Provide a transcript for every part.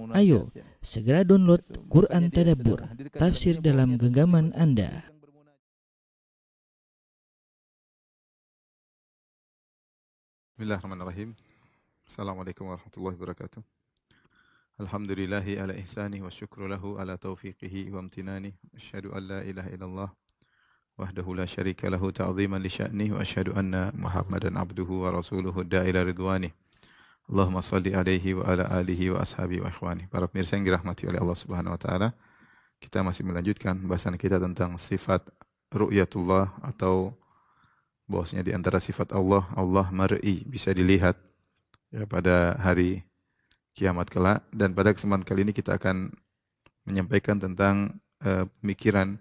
Ayo, segera download Quran Tadabbur, tafsir dalam genggaman Anda. Bismillahirrahmanirrahim. Assalamualaikum warahmatullahi wabarakatuh. Alhamdulillahi ala ihsanih wa syukru lahu ala taufiqihi wa amtinani. Asyhadu an la ilaha illallah wahdahu la syarika lahu ta'ziman li sya'nih wa asyhadu anna Muhammadan abduhu wa rasuluhu da'ila ridwanih. Allahumma salli alaihi wa ala alihi wa ashabihi wa ikhwani. Para pemirsa yang dirahmati oleh Allah Subhanahu wa taala, kita masih melanjutkan bahasan kita tentang sifat ru'yatullah atau bahwasanya di antara sifat Allah, Allah mar'i, bisa dilihat ya, pada hari kiamat kelak. Dan pada kesempatan kali ini kita akan menyampaikan tentang pemikiran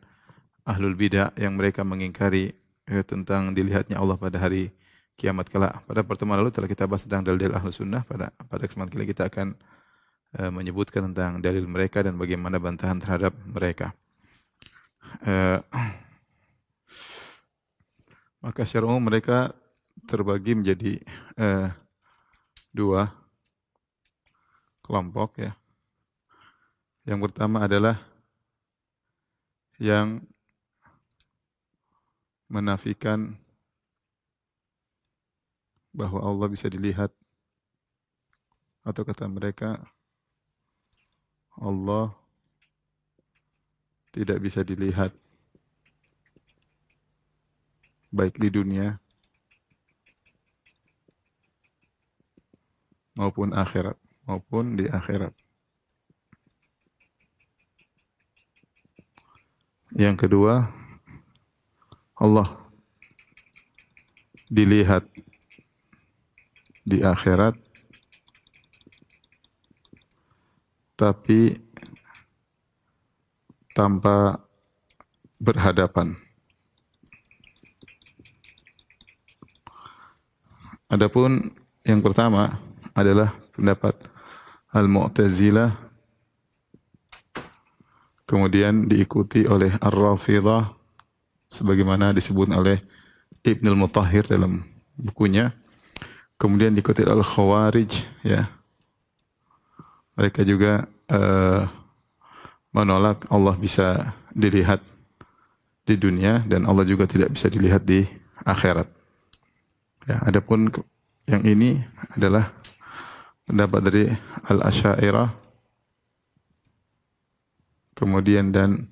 ahlul bidah yang mereka mengingkari tentang dilihatnya Allah pada hari kiamat kelak. Pada pertemuan lalu telah kita bahas tentang dalil ahlus sunnah. Pada kesempatan kali ini kita akan menyebutkan tentang dalil mereka dan bagaimana bantahan terhadap mereka. Maka secara umum mereka terbagi menjadi dua kelompok ya. Yang pertama adalah yang menafikan bahwa Allah bisa dilihat, atau kata mereka Allah tidak bisa dilihat baik di dunia maupun di akhirat. Yang kedua, Allah dilihat di akhirat tapi tanpa berhadapan. Adapun yang pertama adalah pendapat Al-Mu'tazilah, kemudian diikuti oleh Ar-Rafidhah sebagaimana disebut oleh Ibnul Mutahhir dalam bukunya. Kemudian diikuti Al-Khawarij ya. Mereka juga menolak Allah bisa dilihat di dunia dan Allah juga tidak bisa dilihat di akhirat. Ya, adapun yang ini adalah pendapat dari Al-Asy'ariyah, kemudian dan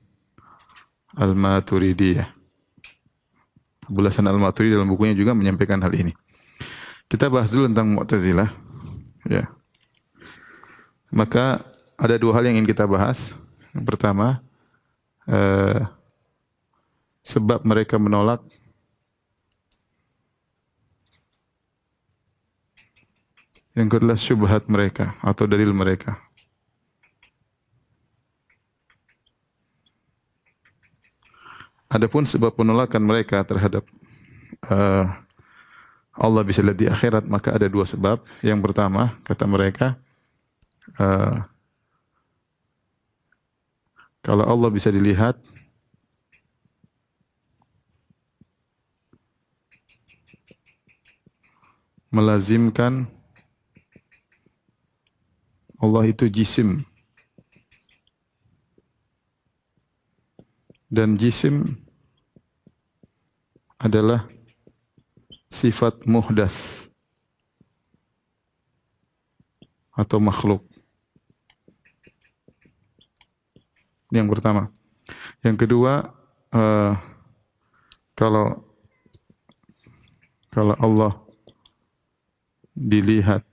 Al-Maturidiyah. Abu Hasan Al-Maturidi dalam bukunya juga menyampaikan hal ini. Kita bahas dulu tentang Mu'tazilah. Ya. Maka ada dua hal yang ingin kita bahas. Yang pertama, sebab mereka menolak yang kedua syubhat mereka atau dalil mereka. Adapun sebab penolakan mereka terhadap Allah bisa lihat di akhirat, maka ada dua sebab. Yang pertama, kata mereka, kalau Allah bisa dilihat, melazimkan Allah itu jisim. Dan jisim adalah sifat muhdats atau makhluk. Yang pertama. Yang kedua, kalau Allah dilihat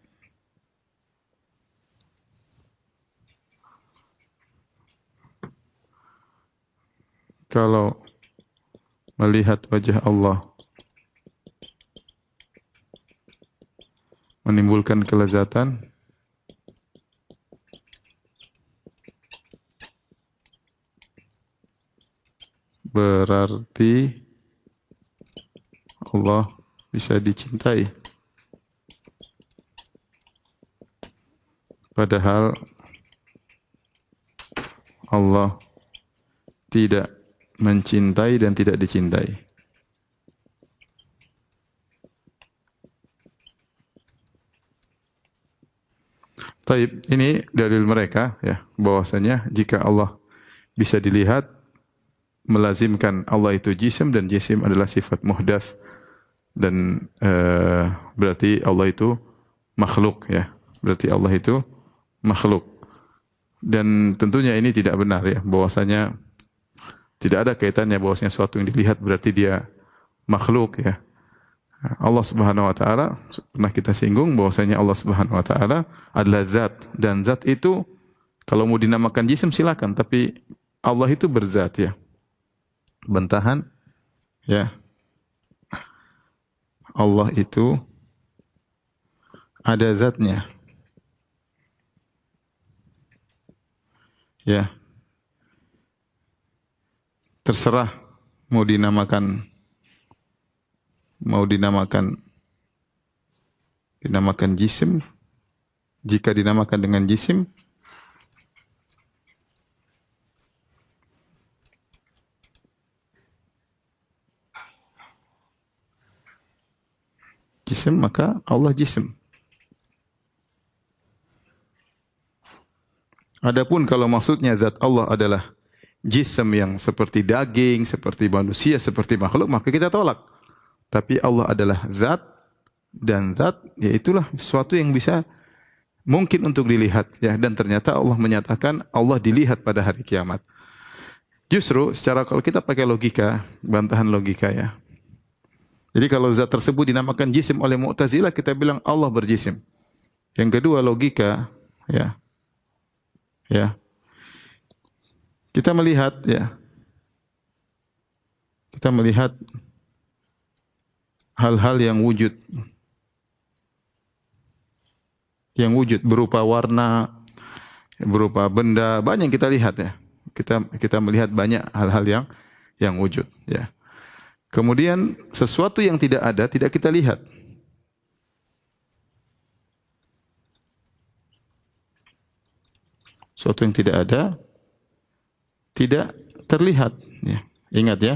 kalau melihat wajah Allah menimbulkan kelezatan, berarti Allah bisa dicintai. Padahal Allah tidak mencintai dan tidak dicintai. Taib, ini dalil mereka ya, bahwasanya jika Allah bisa dilihat, melazimkan Allah itu jisim, dan jisim adalah sifat muhdats, dan berarti Allah itu makhluk ya. Berarti Allah itu makhluk. Dan tentunya ini tidak benar ya, bahwasanya tidak ada kaitannya bahwasanya sesuatu yang dilihat berarti dia makhluk ya. Allah Subhanahu wa taala pernah kita singgung bahwasanya Allah Subhanahu wa taala adalah zat, dan zat itu kalau mau dinamakan jisim silakan, tapi Allah itu berzat ya. Bentahan ya. Allah itu ada zatnya. Ya. Terserah mau dinamakan jisim. Jika dinamakan dengan jisim, maka Allah jisim. Adapun kalau maksudnya zat Allah adalah jisim yang seperti daging, seperti manusia, seperti makhluk, maka kita tolak. Tapi Allah adalah zat, dan zat yaitulah sesuatu yang bisa mungkin untuk dilihat ya, dan ternyata Allah menyatakan Allah dilihat pada hari kiamat. Justru secara kalau kita pakai logika, bantahan logika ya. Jadi kalau zat tersebut dinamakan jisim oleh Mu'tazilah, kita bilang Allah berjisim. Yang kedua logika ya. Ya. Kita melihat ya. Kita melihat hal-hal yang wujud. Yang wujud berupa warna, berupa benda, banyak yang kita lihat ya. Kita melihat banyak hal-hal yang wujud ya. Kemudian sesuatu yang tidak ada tidak kita lihat. Sesuatu yang tidak ada tidak terlihat ya. Ingat ya.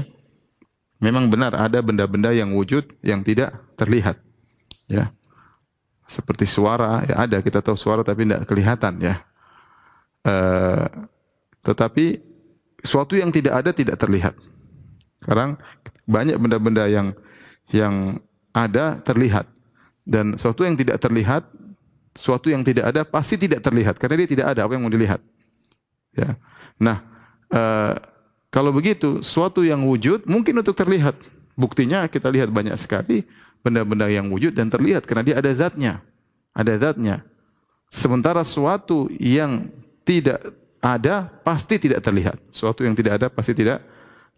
Memang benar ada benda-benda yang wujud yang tidak terlihat. Ya. Seperti suara, ya ada, kita tahu suara tapi tidak kelihatan ya. Tetapi sesuatu yang tidak ada tidak terlihat. Sekarang banyak benda-benda yang ada terlihat, dan sesuatu yang tidak terlihat, sesuatu yang tidak ada pasti tidak terlihat karena dia tidak ada, apa yang mau dilihat. Ya. Nah, kalau begitu sesuatu yang wujud mungkin untuk terlihat. Buktinya kita lihat banyak sekali benda-benda yang wujud dan terlihat karena dia ada zatnya. Ada zatnya. Sementara sesuatu yang tidak ada pasti tidak terlihat. Sesuatu yang tidak ada pasti tidak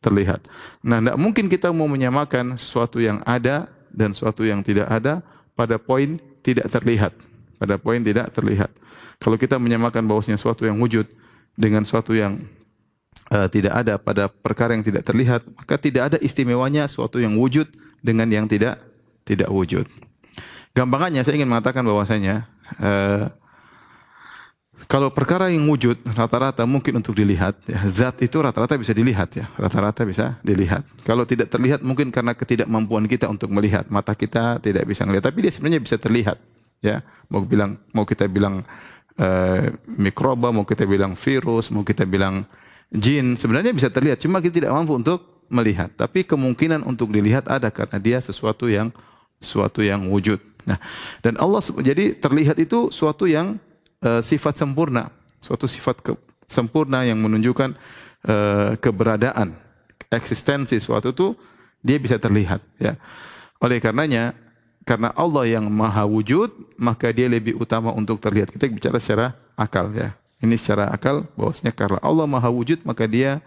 terlihat. Nah, tidak mungkin kita mau menyamakan sesuatu yang ada dan sesuatu yang tidak ada pada poin tidak terlihat. Pada poin tidak terlihat. Kalau kita menyamakan bahwasanya sesuatu yang wujud dengan sesuatu yang tidak ada pada perkara yang tidak terlihat, maka tidak ada istimewanya sesuatu yang wujud dengan yang tidak wujud. Gampangannya saya ingin mengatakan bahwasanya kalau perkara yang wujud rata-rata mungkin untuk dilihat, ya, zat itu rata-rata bisa dilihat ya, rata-rata bisa dilihat. Kalau tidak terlihat mungkin karena ketidakmampuan kita untuk melihat, mata kita tidak bisa melihat, tapi dia sebenarnya bisa terlihat. Ya, mau kita bilang mikroba, mau kita bilang virus, mau kita bilang jin, sebenarnya bisa terlihat, cuma kita tidak mampu untuk melihat. Tapi kemungkinan untuk dilihat ada karena dia sesuatu yang wujud. Nah, dan Allah jadi terlihat itu suatu yang sifat sempurna, suatu sifat sempurna yang menunjukkan keberadaan, eksistensi suatu itu dia bisa terlihat. Ya, oleh karenanya, karena Allah yang maha wujud, maka dia lebih utama untuk terlihat. Kita bicara secara akal ya. Ini secara akal bahwasanya karena Allah maha wujud maka dia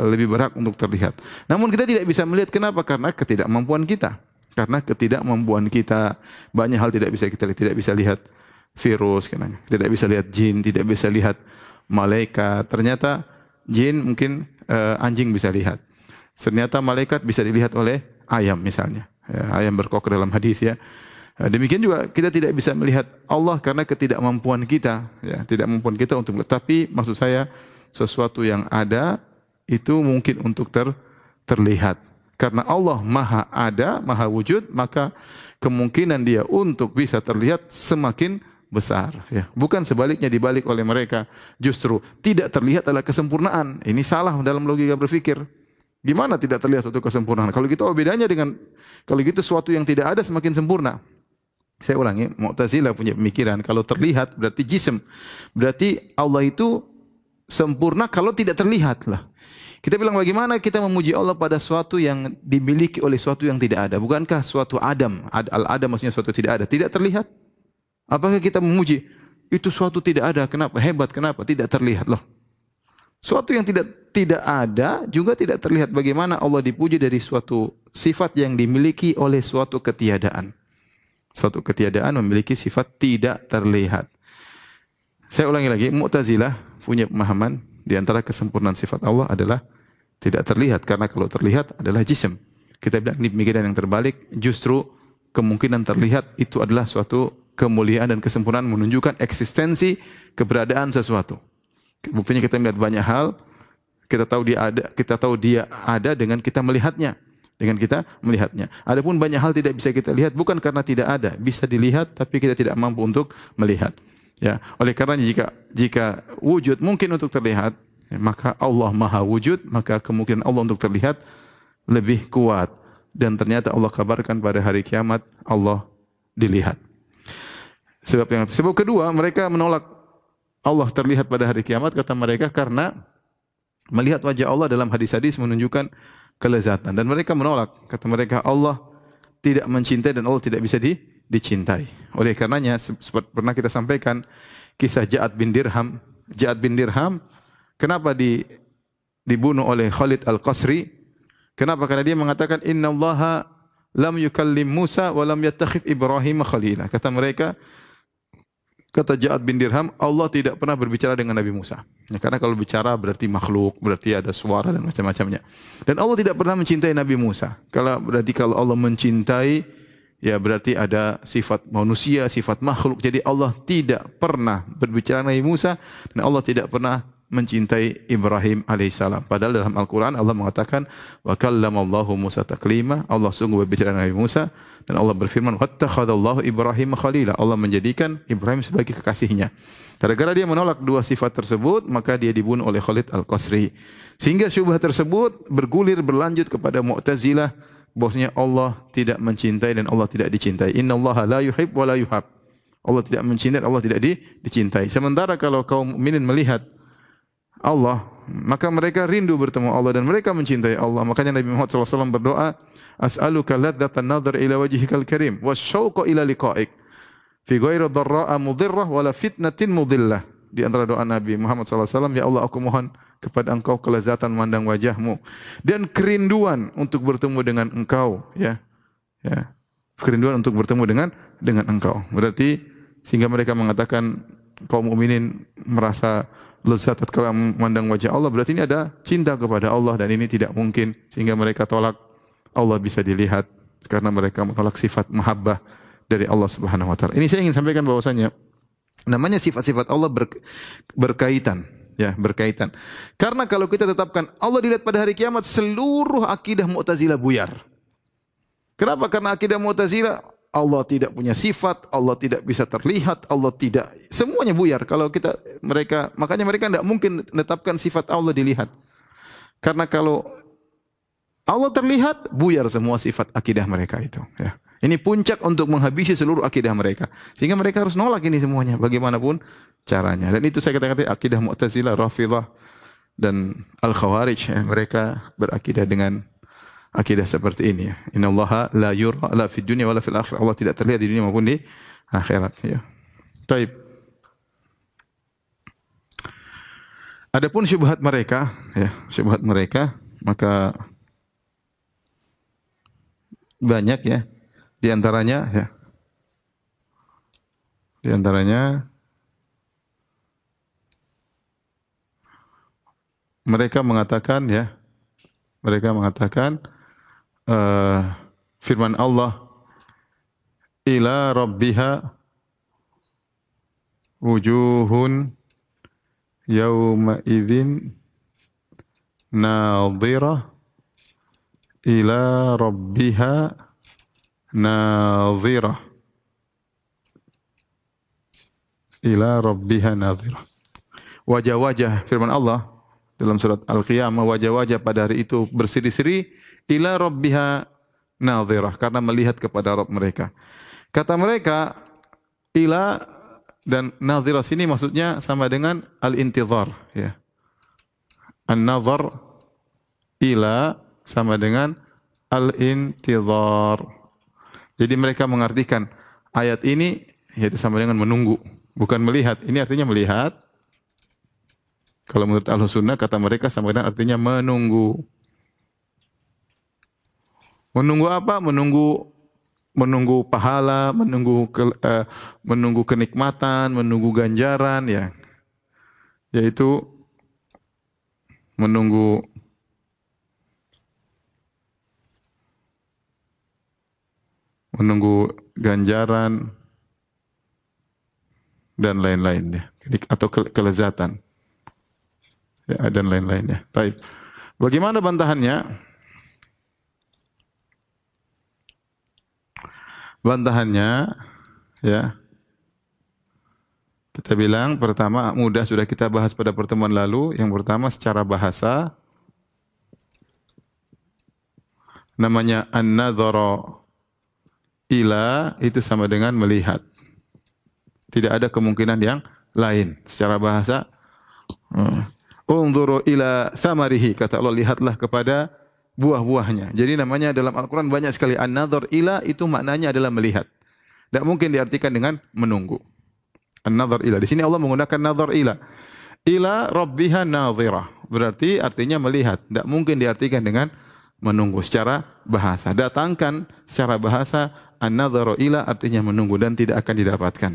lebih berhak untuk terlihat. Namun kita tidak bisa melihat, kenapa? Karena ketidakmampuan kita. Karena ketidakmampuan kita, banyak hal tidak bisa kita lihat. Tidak bisa lihat virus, tidak bisa lihat jin, tidak bisa lihat malaikat. Ternyata jin mungkin anjing bisa lihat. Ternyata malaikat bisa dilihat oleh ayam misalnya. Ya, ayam berkokok dalam hadis ya. Demikian juga kita tidak bisa melihat Allah karena ketidakmampuan kita, ya, ketidakmampuan kita untuk melihat. Tapi maksud saya sesuatu yang ada itu mungkin untuk terlihat. Karena Allah maha ada, maha wujud, maka kemungkinan dia untuk bisa terlihat semakin besar. Ya. Bukan sebaliknya, dibalik oleh mereka. Justru tidak terlihat adalah kesempurnaan. Ini salah dalam logika berpikir. Gimana tidak terlihat suatu kesempurnaan? Kalau gitu bedanya dengan, kalau gitu suatu yang tidak ada semakin sempurna. Saya ulangi, Mu'tazilah punya pemikiran, kalau terlihat berarti jism. Berarti Allah itu sempurna kalau tidak terlihat lah. Kita bilang bagaimana kita memuji Allah pada suatu yang dimiliki oleh suatu yang tidak ada. Bukankah suatu Adam, al-Adam maksudnya suatu tidak ada, tidak terlihat? Apakah kita memuji itu suatu tidak ada? Kenapa? Hebat, kenapa? Tidak terlihat loh. Suatu yang tidak ada juga tidak terlihat. Bagaimana Allah dipuji dari suatu sifat yang dimiliki oleh suatu ketiadaan? Suatu ketiadaan memiliki sifat tidak terlihat. Saya ulangi lagi, Mu'tazilah punya pemahaman di antara kesempurnaan sifat Allah adalah tidak terlihat, karena kalau terlihat adalah jism. Kita bilang ini pemikiran yang terbalik, justru kemungkinan terlihat itu adalah suatu kemuliaan dan kesempurnaan, menunjukkan eksistensi keberadaan sesuatu. Buktinya kita melihat banyak hal, kita tahu dia ada dengan kita melihatnya. Adapun banyak hal tidak bisa kita lihat bukan karena tidak ada, bisa dilihat tapi kita tidak mampu untuk melihat. Ya, oleh karena jika wujud mungkin untuk terlihat, maka Allah Maha Wujud, maka kemungkinan Allah untuk terlihat lebih kuat. Dan ternyata Allah kabarkan pada hari kiamat Allah dilihat. Sebab kedua, mereka menolak Allah terlihat pada hari kiamat, kata mereka, karena melihat wajah Allah dalam hadis-hadis menunjukkan kelezatan. Dan mereka menolak, kata mereka, Allah tidak mencintai dan Allah tidak bisa dicintai. Oleh karenanya, seperti pernah kita sampaikan kisah Ja'ad bin Dirham. Ja'ad bin Dirham, kenapa dibunuh oleh Khalid Al-Qasri? Kenapa? Karena dia mengatakan, Inna Allaha lam yukallim Musa wa lam yattakhidh Ibrahim khalila. Kata Ja'ad bin Dirham, Allah tidak pernah berbicara dengan Nabi Musa. Ya, karena kalau bicara berarti makhluk, berarti ada suara dan macam-macamnya. Dan Allah tidak pernah mencintai Nabi Musa. Kalau Allah mencintai, ya berarti ada sifat manusia, sifat makhluk. Jadi Allah tidak pernah berbicara dengan Nabi Musa dan Allah tidak pernah mencintai Ibrahim alaihissalam. Padahal dalam Al-Quran Allah mengatakan, wa kallamallahu Musa taklima. Allah sungguh berbicara dengan Nabi Musa dan Allah berfirman, wattakhadallahu Ibrahim khalila. Allah menjadikan Ibrahim sebagai kekasihnya. Gara-gara dia menolak dua sifat tersebut, maka dia dibunuh oleh Khalid Al-Qasri. Sehingga syubhat tersebut bergulir berlanjut kepada Mu'tazilah, bahwasanya Allah tidak mencintai dan Allah tidak dicintai. Innallaha la yuhib wa la yuhab. Allah tidak mencintai, Allah tidak dicintai. Sementara kalau kaum mukminin melihat Allah, maka mereka rindu bertemu Allah dan mereka mencintai Allah. Makanya Nabi Muhammad SAW berdoa, as'aluka ladzatan nadhar ila wajhikal karim wasyauqa ila liqa'ik fi ghairi dharra'a mudhirrah wala fitnatin mudillah. Di antara doa Nabi Muhammad SAW, ya Allah, aku mohon kepada Engkau kelezatan memandang wajahmu dan kerinduan untuk bertemu dengan Engkau, ya. Kerinduan untuk bertemu dengan Engkau. Berarti sehingga mereka mengatakan kaum mukminin merasa lezat tatkala memandang wajah Allah, berarti ini ada cinta kepada Allah dan ini tidak mungkin, sehingga mereka tolak Allah bisa dilihat karena mereka menolak sifat mahabbah dari Allah Subhanahu wa taala. Ini saya ingin sampaikan bahwasanya namanya sifat-sifat Allah berkaitan, ya, berkaitan. Karena kalau kita tetapkan Allah dilihat pada hari kiamat, seluruh akidah Mu'tazilah buyar. Kenapa? Karena akidah Mu'tazilah Allah tidak punya sifat, Allah tidak bisa terlihat, Allah tidak, semuanya buyar. Kalau makanya mereka tidak mungkin menetapkan sifat Allah dilihat. Karena kalau Allah terlihat, buyar semua sifat akidah mereka itu. Ya. Ini puncak untuk menghabisi seluruh akidah mereka. Sehingga mereka harus nolak ini semuanya, bagaimanapun caranya. Dan itu saya katakan akidah Mu'tazilah, Rafidhah, dan Al-Khawarij. Ya. Mereka berakidah dengan akidah seperti ini, ya. Innallaha la yura la fid dunya wala fil akhirah. Allah tidak terlihat di dunia maupun di akhirat, ya. Baik. Adapun syubhat mereka, ya, syubhat mereka, maka banyak, ya. Di antaranya, ya. Di antaranya mereka mengatakan, ya. Mereka mengatakan firman Allah, ila rabbiha wujuhun yawma idzin nadhirah ila rabbiha nadhirah. ila rabbiha nadhirah. Wajah-wajah firman Allah dalam surat Al-Qiyamah, wajah-wajah pada hari itu berseri-seri ila rabbiha nadhirah, karena melihat kepada Rabb mereka. Kata mereka ila dan nadhirah sini maksudnya sama dengan al-intizar, ya. An-nazar ila sama dengan al-intizar. Jadi mereka mengartikan ayat ini yaitu sama dengan menunggu, bukan melihat. Ini artinya melihat. Kalau menurut Ahlus-Sunnah kata mereka sama dengan artinya menunggu. Menunggu apa? Menunggu pahala, menunggu kenikmatan, menunggu ganjaran, ya. Yaitu menunggu ganjaran dan lain-lainnya, atau kelezatan, ya, dan lain-lainnya. Baik. Bagaimana bantahannya? Bantahannya, ya, kita bilang pertama mudah, sudah kita bahas pada pertemuan lalu. Yang pertama secara bahasa namanya an-nadhara ila, itu sama dengan melihat. Tidak ada kemungkinan yang lain secara bahasa. Unzuru ila thamarihi, kata Allah, lihatlah kepada buah-buahnya. Jadi namanya dalam Al-Quran banyak sekali an-nadhar ila, itu maknanya adalah melihat. Tidak mungkin diartikan dengan menunggu. An-nadhar ila. Di sini Allah menggunakan nadhar ila. Ila rabbiha nadhirah. Berarti artinya melihat. Tidak mungkin diartikan dengan menunggu secara bahasa. Datangkan secara bahasa an-nadhar ila artinya menunggu dan tidak akan didapatkan.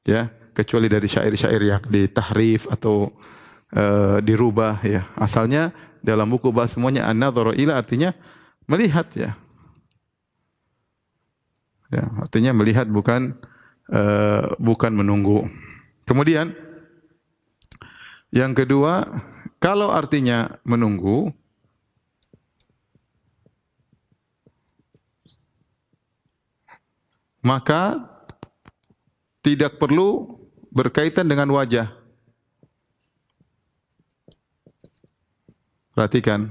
Ya, kecuali dari syair-syair yang ditahrif atau dirubah, ya. Asalnya dalam buku bahasa semuanya an-nadhara ila artinya melihat, ya. Ya, artinya melihat, bukan menunggu. Kemudian yang kedua, kalau artinya menunggu, maka tidak perlu berkaitan dengan wajah. Perhatikan.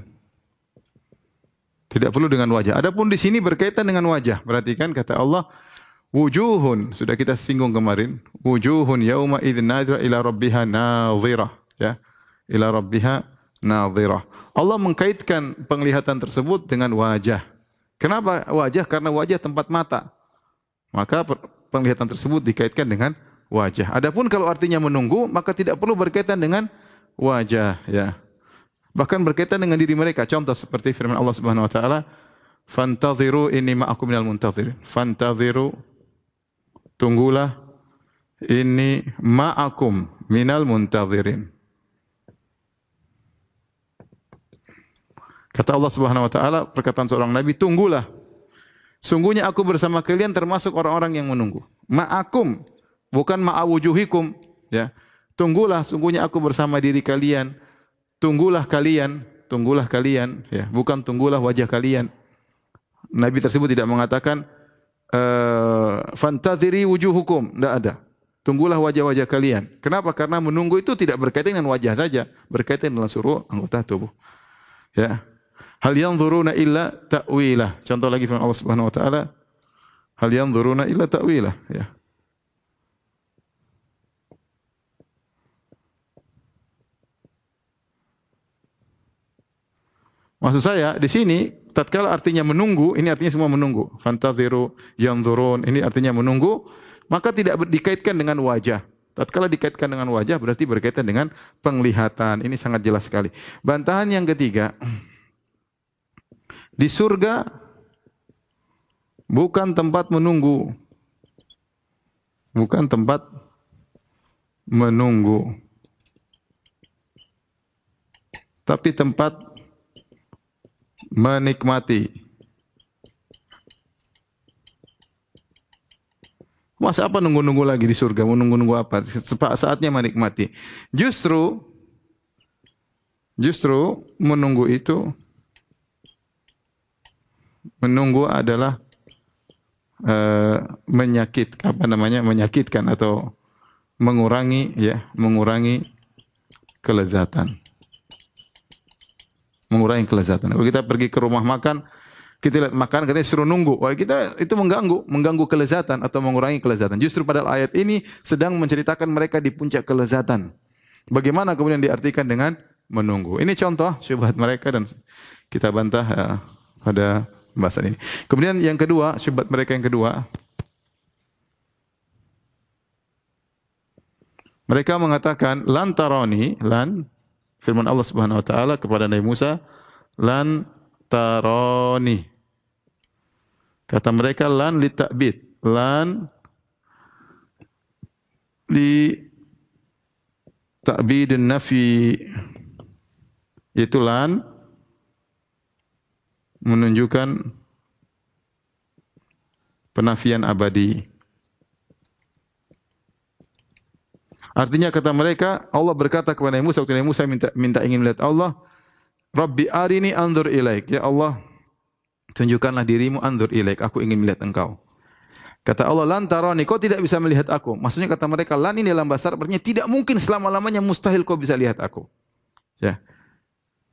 Tidak perlu dengan wajah. Adapun di sini berkaitan dengan wajah. Perhatikan kata Allah, wujuhun, sudah kita singgung kemarin. Wujuhun yauma idzin nadhira ila rabbiha nadhirah, ya. Ila rabbiha nadhirah. Allah mengkaitkan penglihatan tersebut dengan wajah. Kenapa wajah? Karena wajah tempat mata. Maka penglihatan tersebut dikaitkan dengan wajah. Adapun kalau artinya menunggu, maka tidak perlu berkaitan dengan wajah, ya. Bahkan berkaitan dengan diri mereka. Contoh seperti firman Allah Subhanahu wa taala, "Fantaziru inni ma'akum minal muntazirin." Fantaziru, tunggulah, inni ma'akum minal muntazirin. Kata Allah Subhanahu wa taala, perkataan seorang nabi, tunggulah. Sungguhnya aku bersama kalian termasuk orang-orang yang menunggu. Ma'akum, bukan ma'awujuhikum, ya. Tunggulah, sungguhnya aku bersama diri kalian. Tunggulah kalian, ya, bukan tunggulah wajah kalian. Nabi tersebut tidak mengatakan fantaziri wujuhukum, tidak ada. Tunggulah wajah-wajah kalian. Kenapa? Karena menunggu itu tidak berkaitan dengan wajah saja, berkaitan dengan seluruh anggota tubuh. Ya. Hal yanzuruna illa ta'wilah. Contoh lagi firman Allah Subhanahu wa taala, hal yanzuruna illa ta'wilah, ya. Maksud saya di sini tatkala artinya menunggu, ini artinya semua menunggu. Fantaziru, yanzurun, ini artinya menunggu, maka tidak dikaitkan dengan wajah. Tatkala dikaitkan dengan wajah berarti berkaitan dengan penglihatan. Ini sangat jelas sekali. Bantahan yang ketiga, di surga bukan tempat menunggu. Bukan tempat menunggu. Tapi tempat menikmati. Masa apa nunggu-nunggu lagi di surga? Mau nunggu-nunggu apa? Saatnya menikmati. Justru menunggu itu, menunggu adalah menyakitkan atau mengurangi kelezatan. Mengurangi kelezatan. Kalau kita pergi ke rumah makan, kita lihat makan, kita suruh nunggu. Wah, kita itu mengganggu kelezatan atau mengurangi kelezatan. Justru pada ayat ini sedang menceritakan mereka di puncak kelezatan. Bagaimana kemudian diartikan dengan menunggu. Ini contoh syubhat mereka dan kita bantah pada pembahasan ini. Kemudian yang kedua, syubhat mereka yang kedua, mereka mengatakan lan tarani, lan firman Allah Subhanahu wa taala kepada Nabi Musa, lan tarani. Kata mereka lan li ta'bid, lan li ta'bidun nafi, yaitu lan menunjukkan penafian abadi. Artinya kata mereka, Allah berkata kepada Nabi Musa, waktu Nabi Musa ingin melihat Allah, Rabbi arini anzur ilaik, ya Allah, tunjukkanlah dirimu, anzur ilaik, aku ingin melihat engkau. Kata Allah, lan tarani, kau tidak bisa melihat aku. Maksudnya kata mereka, lan ini dalam bahasa Arab artinya tidak mungkin selama-lamanya, mustahil kau bisa lihat aku. Ya.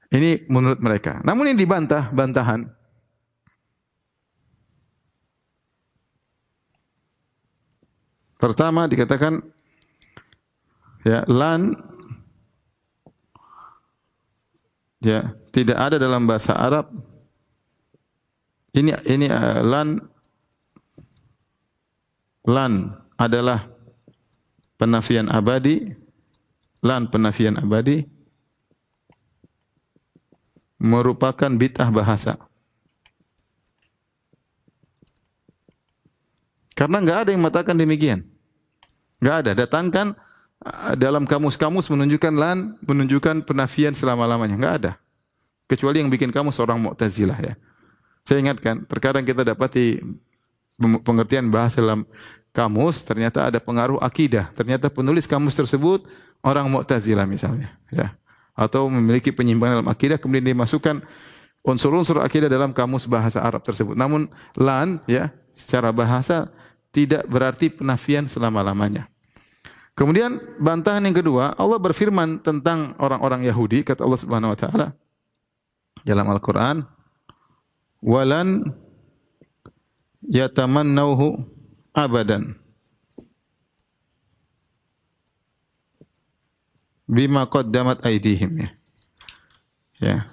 Ini menurut mereka. Namun ini dibantah, bantahan. Pertama dikatakan, ya, lan ya tidak ada dalam bahasa Arab. Ini lan adalah penafian abadi. Lan penafian abadi merupakan bid'ah bahasa. Karena enggak ada yang mengatakan demikian. Enggak ada. Datangkan dalam kamus-kamus menunjukkan lan, menunjukkan penafian selama-lamanya. Enggak ada. Kecuali yang bikin kamus orang Mu'tazilah, ya. Saya ingatkan, terkadang kita dapati pengertian bahasa dalam kamus, ternyata ada pengaruh akidah. Ternyata penulis kamus tersebut orang Mu'tazilah misalnya, ya. Atau memiliki penyimpangan dalam akidah, kemudian dimasukkan unsur-unsur akidah dalam kamus bahasa Arab tersebut. Namun lan, ya, secara bahasa tidak berarti penafian selama-lamanya. Kemudian bantahan yang kedua, Allah berfirman tentang orang-orang Yahudi, kata Allah Subhanahu wa taala dalam Al-Qur'an, "Walan yatamannauhu abadan bima qaddamat aydihim." Ya.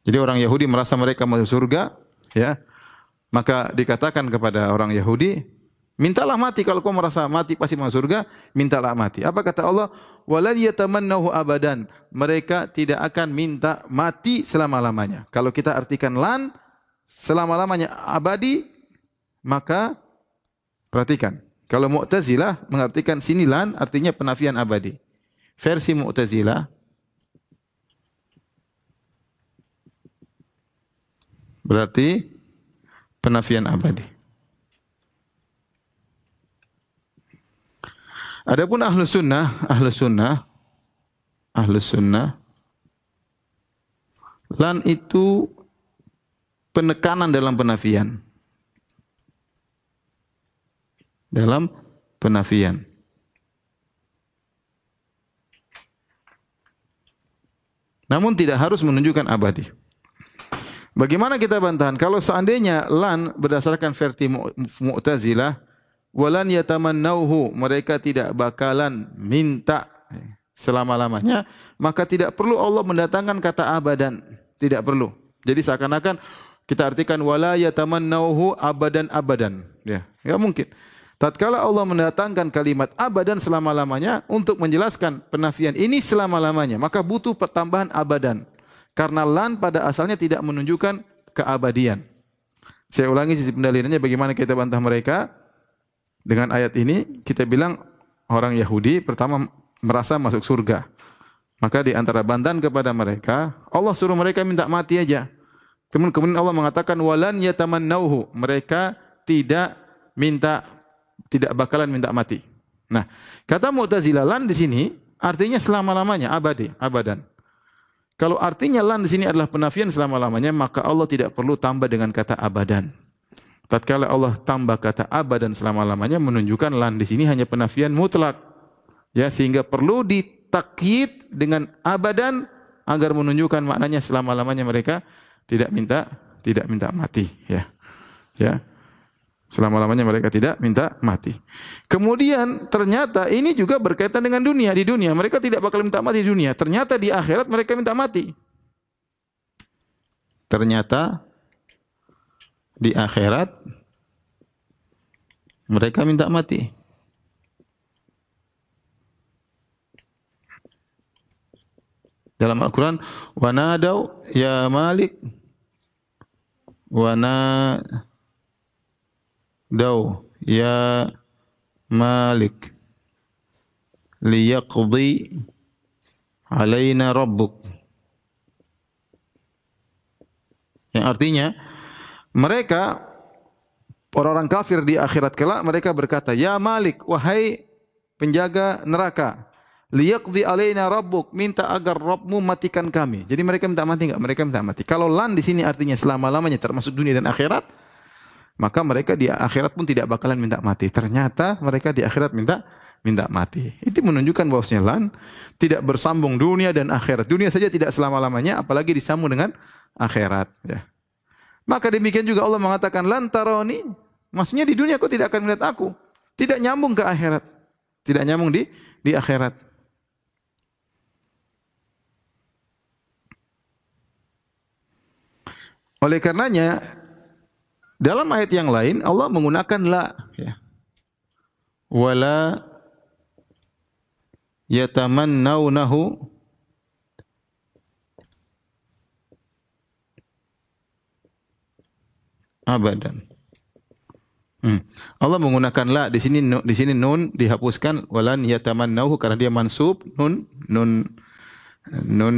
Jadi orang Yahudi merasa mereka masuk surga, ya. Maka dikatakan kepada orang Yahudi, mintalah mati, kalau kau merasa mati pasti masuk surga, mintalah mati. Apa kata Allah? Walan yatamannahu abadan. Mereka tidak akan minta mati selama-lamanya. Kalau kita artikan lan, selama-lamanya abadi, maka perhatikan. Kalau Mu'tazilah mengartikan sini lan artinya penafian abadi. Versi Mu'tazilah berarti penafian abadi. Adapun ahlus sunnah, lan itu penekanan dalam penafian. Dalam penafian. Namun tidak harus menunjukkan abadi. Bagaimana kita bantahan? Kalau seandainya lan berdasarkan versi Mu'tazilah, walan yatamannauhu, mereka tidak bakalan minta selama-lamanya, maka tidak perlu Allah mendatangkan kata abadan, tidak perlu. Jadi seakan-akan kita artikan wala yatamannauhu abadan, ya, enggak mungkin. Tatkala Allah mendatangkan kalimat abadan selama-lamanya untuk menjelaskan penafian ini selama-lamanya, maka butuh pertambahan abadan. Karena lan pada asalnya tidak menunjukkan keabadian. Saya ulangi sisi pendalilannya bagaimana kita bantah mereka. Dengan ayat ini kita bilang orang Yahudi pertama merasa masuk surga. Maka di antara bantahan kepada mereka, Allah suruh mereka minta mati aja. Kemudian Allah mengatakan walan yatamannauhu, mereka tidak bakalan minta mati. Nah, kata Mu'tazilah lan di sini artinya selama-lamanya, abadan. Kalau artinya lan di sini adalah penafian selama-lamanya, maka Allah tidak perlu tambah dengan kata abadan. Tatkala Allah tambah kata abadan selama-lamanya menunjukkan lan di sini hanya penafian mutlak. Ya, sehingga perlu ditakyid dengan abadan agar menunjukkan maknanya selama-lamanya mereka tidak minta mati, ya. Ya. Selama-lamanya mereka tidak minta mati. Kemudian ternyata ini juga berkaitan dengan dunia. Di dunia mereka tidak bakal minta mati di dunia. Ternyata di akhirat mereka minta mati. Ternyata di akhirat mereka minta mati. Dalam Al-Quran, wanadau ya Malik, wanadau ya Malik, liyaqdi alaina rabbuk. Yang artinya, mereka orang-orang kafir di akhirat kelak mereka berkata, ya Malik, wahai penjaga neraka, liyaqdi alaina rabbuk, minta agar Rabbmu matikan kami. Jadi mereka minta mati enggak? Mereka minta mati. Kalau lan di sini artinya selama-lamanya termasuk dunia dan akhirat, maka mereka di akhirat pun tidak bakalan minta mati. Ternyata mereka di akhirat minta mati. Itu menunjukkan bahwasanya lan tidak bersambung dunia dan akhirat. Dunia saja tidak selama-lamanya, apalagi disambung dengan akhirat, ya. Maka demikian juga Allah mengatakan lan taroni, maksudnya di dunia kau tidak akan melihat aku. Tidak nyambung ke akhirat. Tidak nyambung di akhirat. Oleh karenanya dalam ayat yang lain Allah menggunakan la, ya. Wala yatamannawnahu abadan. Allah menggunakan la di sini nun dihapuskan, walan yatamannahu karena dia mansub, nun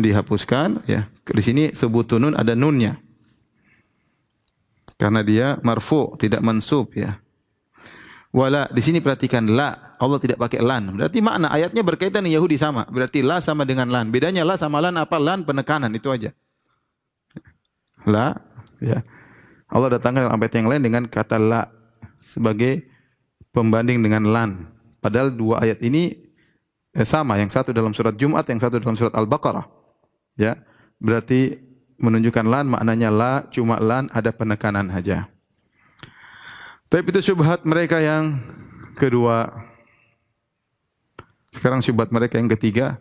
dihapuskan, ya. Di sini thubutun nun ada nunnya. Karena dia marfu, tidak mansub, ya. Wala di sini perhatikan la, Allah tidak pakai lan. Berarti makna ayatnya berkaitan dengan Yahudi sama. Berarti la sama dengan lan. Bedanya la sama lan apa? Lan penekanan, itu aja. La, ya. Allah datangkan dalam ayat yang lain dengan kata la sebagai pembanding dengan lan. Padahal dua ayat ini sama, yang satu dalam surat Jumat, yang satu dalam surat Al-Baqarah. Ya. Berarti menunjukkan lan maknanya la, cuma lan ada penekanan saja. Tapi itu syubhat mereka yang kedua. Sekarang syubhat mereka yang ketiga.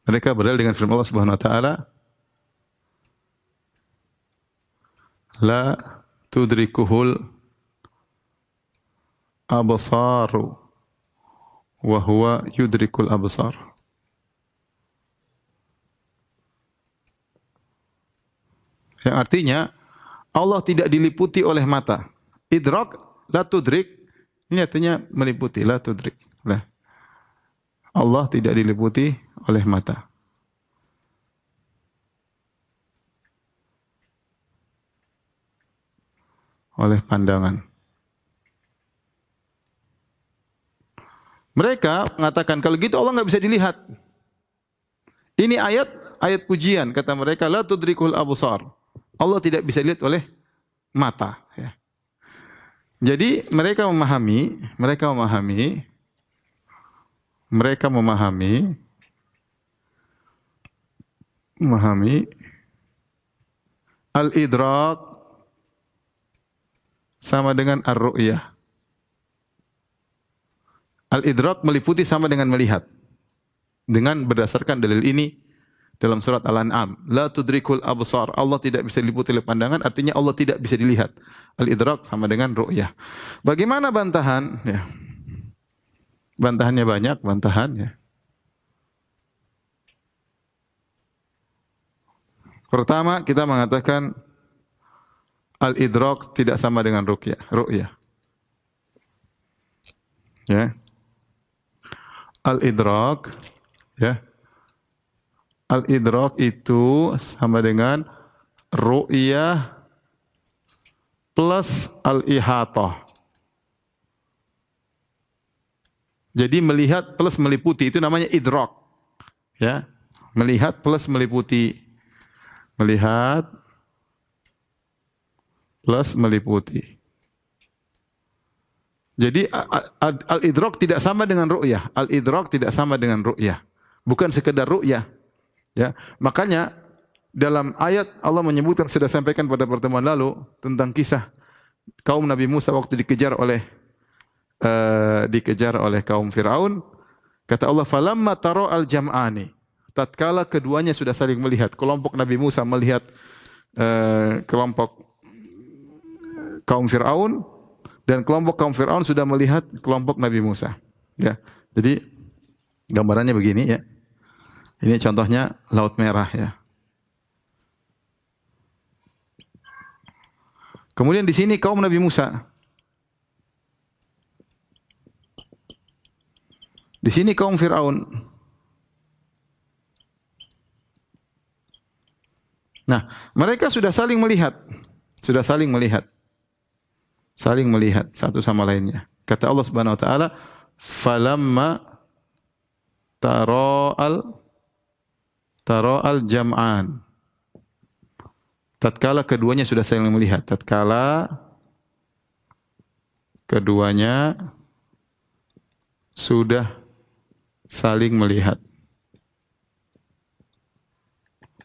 Mereka berdalil dengan firman Allah Subhanahu wa taala, la tudrikuhul absaru wa huwa yudrikul absar. Yang artinya Allah tidak diliputi oleh mata. Idrak, la tudrik, ini artinya meliputi, la tudrik. Lah. Allah tidak diliputi oleh mata. Oleh pandangan. Mereka mengatakan kalau gitu Allah nggak bisa dilihat. Ini ayat pujian, kata mereka, la tudrikul absar. Allah tidak bisa dilihat oleh mata, ya. Jadi mereka memahami al-idrak sama dengan ar-ru'yah. Al-idrak meliputi sama dengan melihat. Dengan berdasarkan dalil ini dalam surat Al-An'am, la tudrikul absar, Allah tidak bisa diliputi oleh pandangan, artinya Allah tidak bisa dilihat. Al-idrak sama dengan ru'yah. Bagaimana bantahan? Ya. Bantahannya banyak, ya. Pertama, kita mengatakan al-idrak tidak sama dengan ru'yah. Ya. Al-idrak, ya. Al-idrak itu sama dengan ru'yah plus al-ihatah. Jadi melihat plus meliputi itu namanya idrak. Ya. Melihat plus meliputi. Melihat plus meliputi. Jadi al-idrak tidak sama dengan ru'yah. Al-idrak tidak sama dengan ru'yah. Bukan sekedar ru'yah. Ya, makanya dalam ayat Allah menyebutkan, sudah sampaikan pada pertemuan lalu tentang kisah kaum Nabi Musa waktu dikejar oleh kaum Firaun. Kata Allah, falamma taro al-jam'ani. Tatkala keduanya sudah saling melihat, kelompok Nabi Musa melihat kelompok kaum Firaun, dan kelompok kaum Firaun sudah melihat kelompok Nabi Musa. Ya, jadi gambarannya begini ya. Ini contohnya Laut Merah ya. Kemudian di sini kaum Nabi Musa. Di sini kaum Firaun. Nah, mereka sudah saling melihat. Sudah saling melihat. Saling melihat satu sama lainnya. Kata Allah Subhanahu wa taala, "Falamma tara'al jam'an." Tatkala keduanya sudah saling melihat. Tatkala keduanya sudah saling melihat.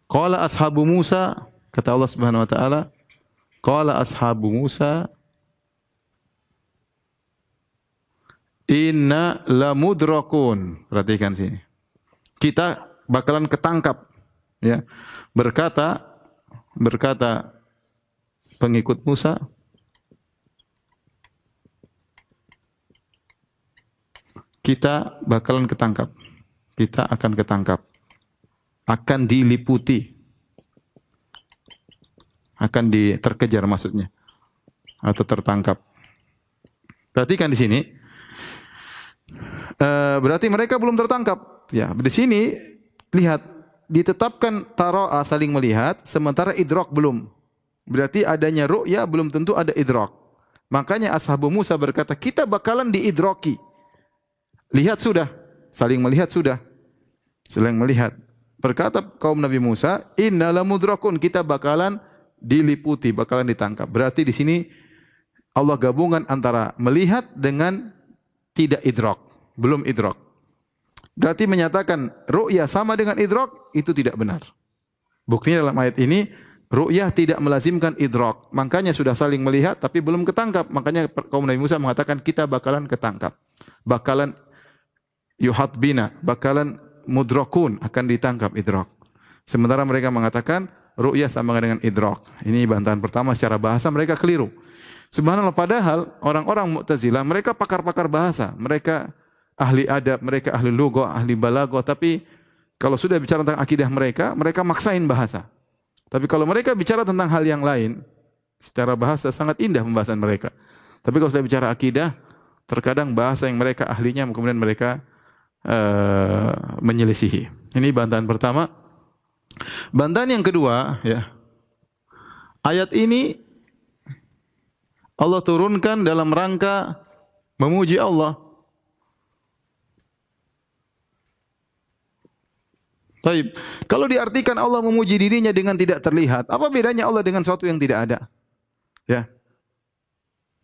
Qala ashabu Musa, kata Allah Subhanahu wa taala, qala ashabu Musa, inna lamudrakun. Perhatikan sini. Kita bakalan ketangkap. Ya. Berkata pengikut Musa, kita bakalan ketangkap. Kita akan ketangkap. Akan diliputi. Akan terkejar maksudnya. Atau tertangkap. Perhatikan di sini. Berarti mereka belum tertangkap. Ya, di sini lihat, ditetapkan taro'a saling melihat, sementara idrak belum. Berarti adanya ru'ya belum tentu ada idrak. Makanya ashabu Musa berkata, kita bakalan diidraki. Lihat sudah, saling melihat sudah. Saling melihat. Berkata kaum Nabi Musa, inna lamudrakun, kita bakalan diliputi, bakalan ditangkap. Berarti di sini Allah gabungan antara melihat dengan tidak idrak. Belum idrak. Berarti menyatakan ru'yah sama dengan idrak, itu tidak benar. Buktinya dalam ayat ini, ru'yah tidak melazimkan idrak. Makanya sudah saling melihat tapi belum ketangkap. Makanya kaum Nabi Musa mengatakan kita bakalan ketangkap. Bakalan yuhat bina, bakalan mudrakun, akan ditangkap idrak. Sementara mereka mengatakan ru'yah sama dengan idrak. Ini bantahan pertama, secara bahasa mereka keliru. Subhanallah, padahal orang-orang Mu'tazilah mereka pakar-pakar bahasa. Mereka ahli adab, mereka ahli lugha, ahli balaghah, tapi kalau sudah bicara tentang akidah mereka, mereka maksain bahasa. Tapi kalau mereka bicara tentang hal yang lain, secara bahasa sangat indah pembahasan mereka. Tapi kalau sudah bicara akidah, terkadang bahasa yang mereka ahlinya kemudian mereka menyelisihi. Ini bantahan pertama. Bantahan yang kedua, ya. Ayat ini Allah turunkan dalam rangka memuji Allah. Baik. Kalau diartikan Allah memuji dirinya dengan tidak terlihat, apa bedanya Allah dengan sesuatu yang tidak ada? Ya.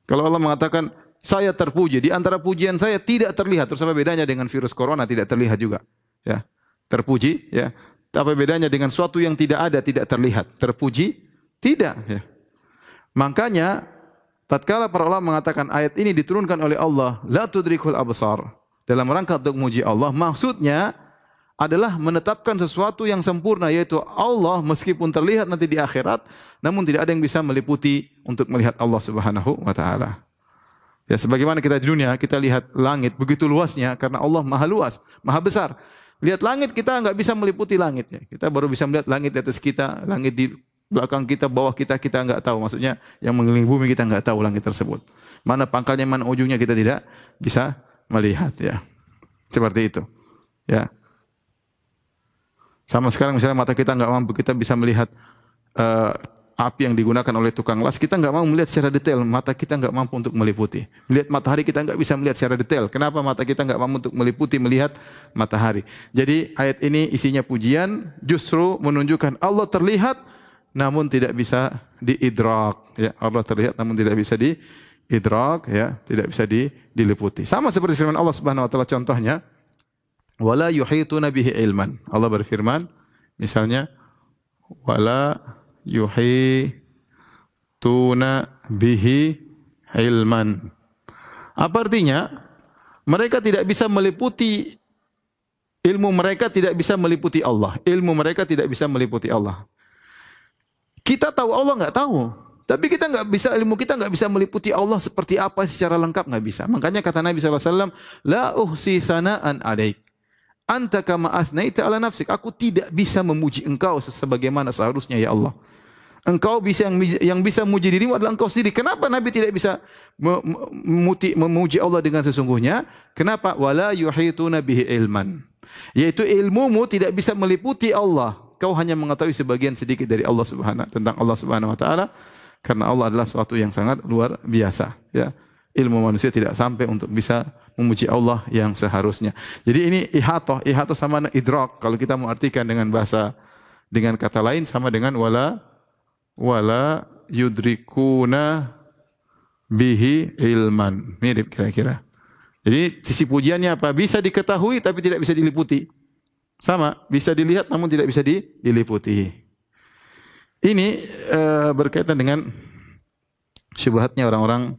Kalau Allah mengatakan saya terpuji, di antara pujian saya tidak terlihat, terus apa bedanya dengan virus corona tidak terlihat juga? Ya. Terpuji, ya. Apa bedanya dengan sesuatu yang tidak ada, tidak terlihat? Terpuji? Tidak, ya. Makanya tatkala para ulama mengatakan ayat ini diturunkan oleh Allah, la tudrikul absar, dalam rangka untuk memuji Allah, maksudnya adalah menetapkan sesuatu yang sempurna, yaitu Allah meskipun terlihat nanti di akhirat, namun tidak ada yang bisa meliputi untuk melihat Allah Subhanahu wa taala. Ya, sebagaimana kita di dunia, kita lihat langit begitu luasnya karena Allah Maha luas, Maha besar. Lihat langit, kita enggak bisa meliputi langitnya. Kita baru bisa melihat langit di atas kita, langit di belakang kita, bawah kita enggak tahu. Maksudnya yang mengelilingi bumi kita enggak tahu langit tersebut. Mana pangkalnya, mana ujungnya kita tidak bisa melihat, ya. Seperti itu. Ya. Sama sekarang misalnya mata kita enggak mampu, kita bisa melihat api yang digunakan oleh tukang las, kita enggak mau melihat secara detail, mata kita enggak mampu untuk meliputi. Melihat matahari kita enggak bisa melihat secara detail. Kenapa? Mata kita enggak mampu untuk meliputi melihat matahari. Jadi ayat ini isinya pujian, justru menunjukkan Allah terlihat namun tidak bisa diidrak, ya. Allah terlihat namun tidak bisa diidrak, ya, tidak bisa diliputi. Sama seperti firman Allah Subhanahu wa taala contohnya, wala yuhituna bihi ilman. Allah berfirman misalnya wala yuhituna bihi ilman. Apa artinya? Mereka tidak bisa meliputi, ilmu mereka tidak bisa meliputi Allah. Ilmu mereka tidak bisa meliputi Allah. Kita tahu, Allah nggak tahu. Tapi kita nggak bisa, ilmu kita nggak bisa meliputi Allah seperti apa secara lengkap, nggak bisa. Makanya kata Nabi SAW, la uhsi sana'an alaik, anta kama asnaita ala nafsik. Aku tidak bisa memuji engkau sebagaimana seharusnya ya Allah. Engkau bisa, yang bisa memuji dirimu adalah engkau sendiri. Kenapa Nabi tidak bisa memuji Allah dengan sesungguhnya? Kenapa? Wala yuhituna bihi ilman. Yaitu ilmumu tidak bisa meliputi Allah. Kau hanya mengetahui sebagian sedikit dari Allah tentang Allah Subhanahu wa taala, karena Allah adalah suatu yang sangat luar biasa, ya. Ilmu manusia tidak sampai untuk bisa memuji Allah yang seharusnya. Jadi ini ihatoh sama idrak. Kalau kita mau artikan dengan bahasa, dengan kata lain sama dengan wala yudrikuna bihi ilman. Mirip kira-kira. Jadi sisi pujiannya apa? Bisa diketahui tapi tidak bisa diliputi. Sama, bisa dilihat namun tidak bisa diliputi. Ini berkaitan dengan syubhatnya orang-orang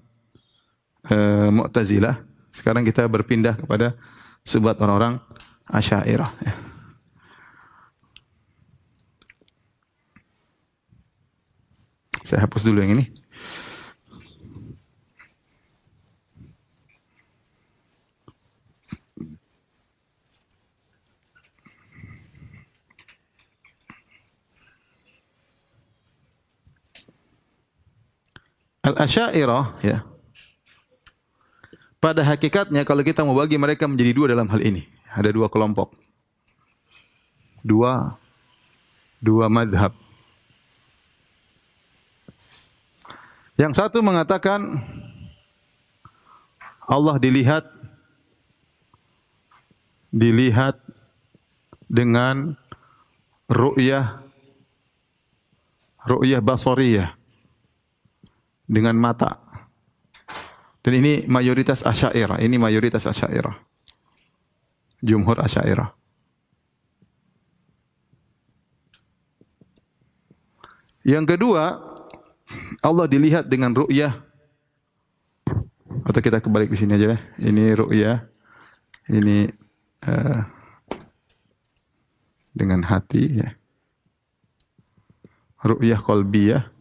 Mu'tazilah. Sekarang kita berpindah kepada syubhat orang-orang Asy'ariyah. Saya hapus dulu yang ini. Al-Asy'ariyah, ya. Pada hakikatnya kalau kita mau bagi mereka menjadi dua dalam hal ini, ada dua kelompok. Dua mazhab. Yang satu mengatakan Allah dilihat dengan ru'yah basariyah, dengan mata. Dan ini mayoritas Asy'ariyah, jumhur Asy'ariyah. Yang kedua, Allah dilihat dengan ru'yah, atau kita kebalik di sini aja deh. Ini ru'yah, ini dengan hati, ya. Ru'yah qalbiyah.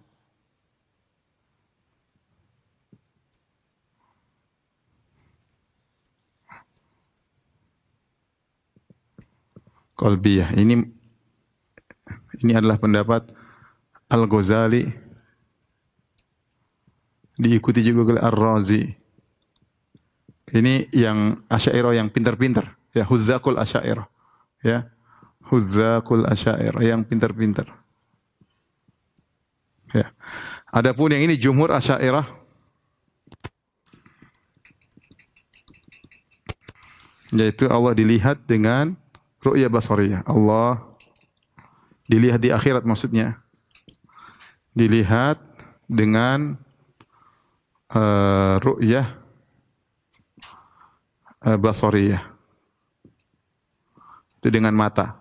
Qalbiyah. Ini adalah pendapat Al-Ghazali, diikuti juga oleh Ar-Razi. Ini yang Asy'ariyah yang pintar-pintar, ya, huzzaqul Asy'ariyah, ya. Huzzaqul Asy'ariyah yang pintar-pintar. Ya. Adapun yang ini jumhur Asy'ariyah, yaitu Allah dilihat dengan ru'yah basariyah. Allah dilihat di akhirat, maksudnya dilihat dengan ru'yah basariyah. Itu dengan mata.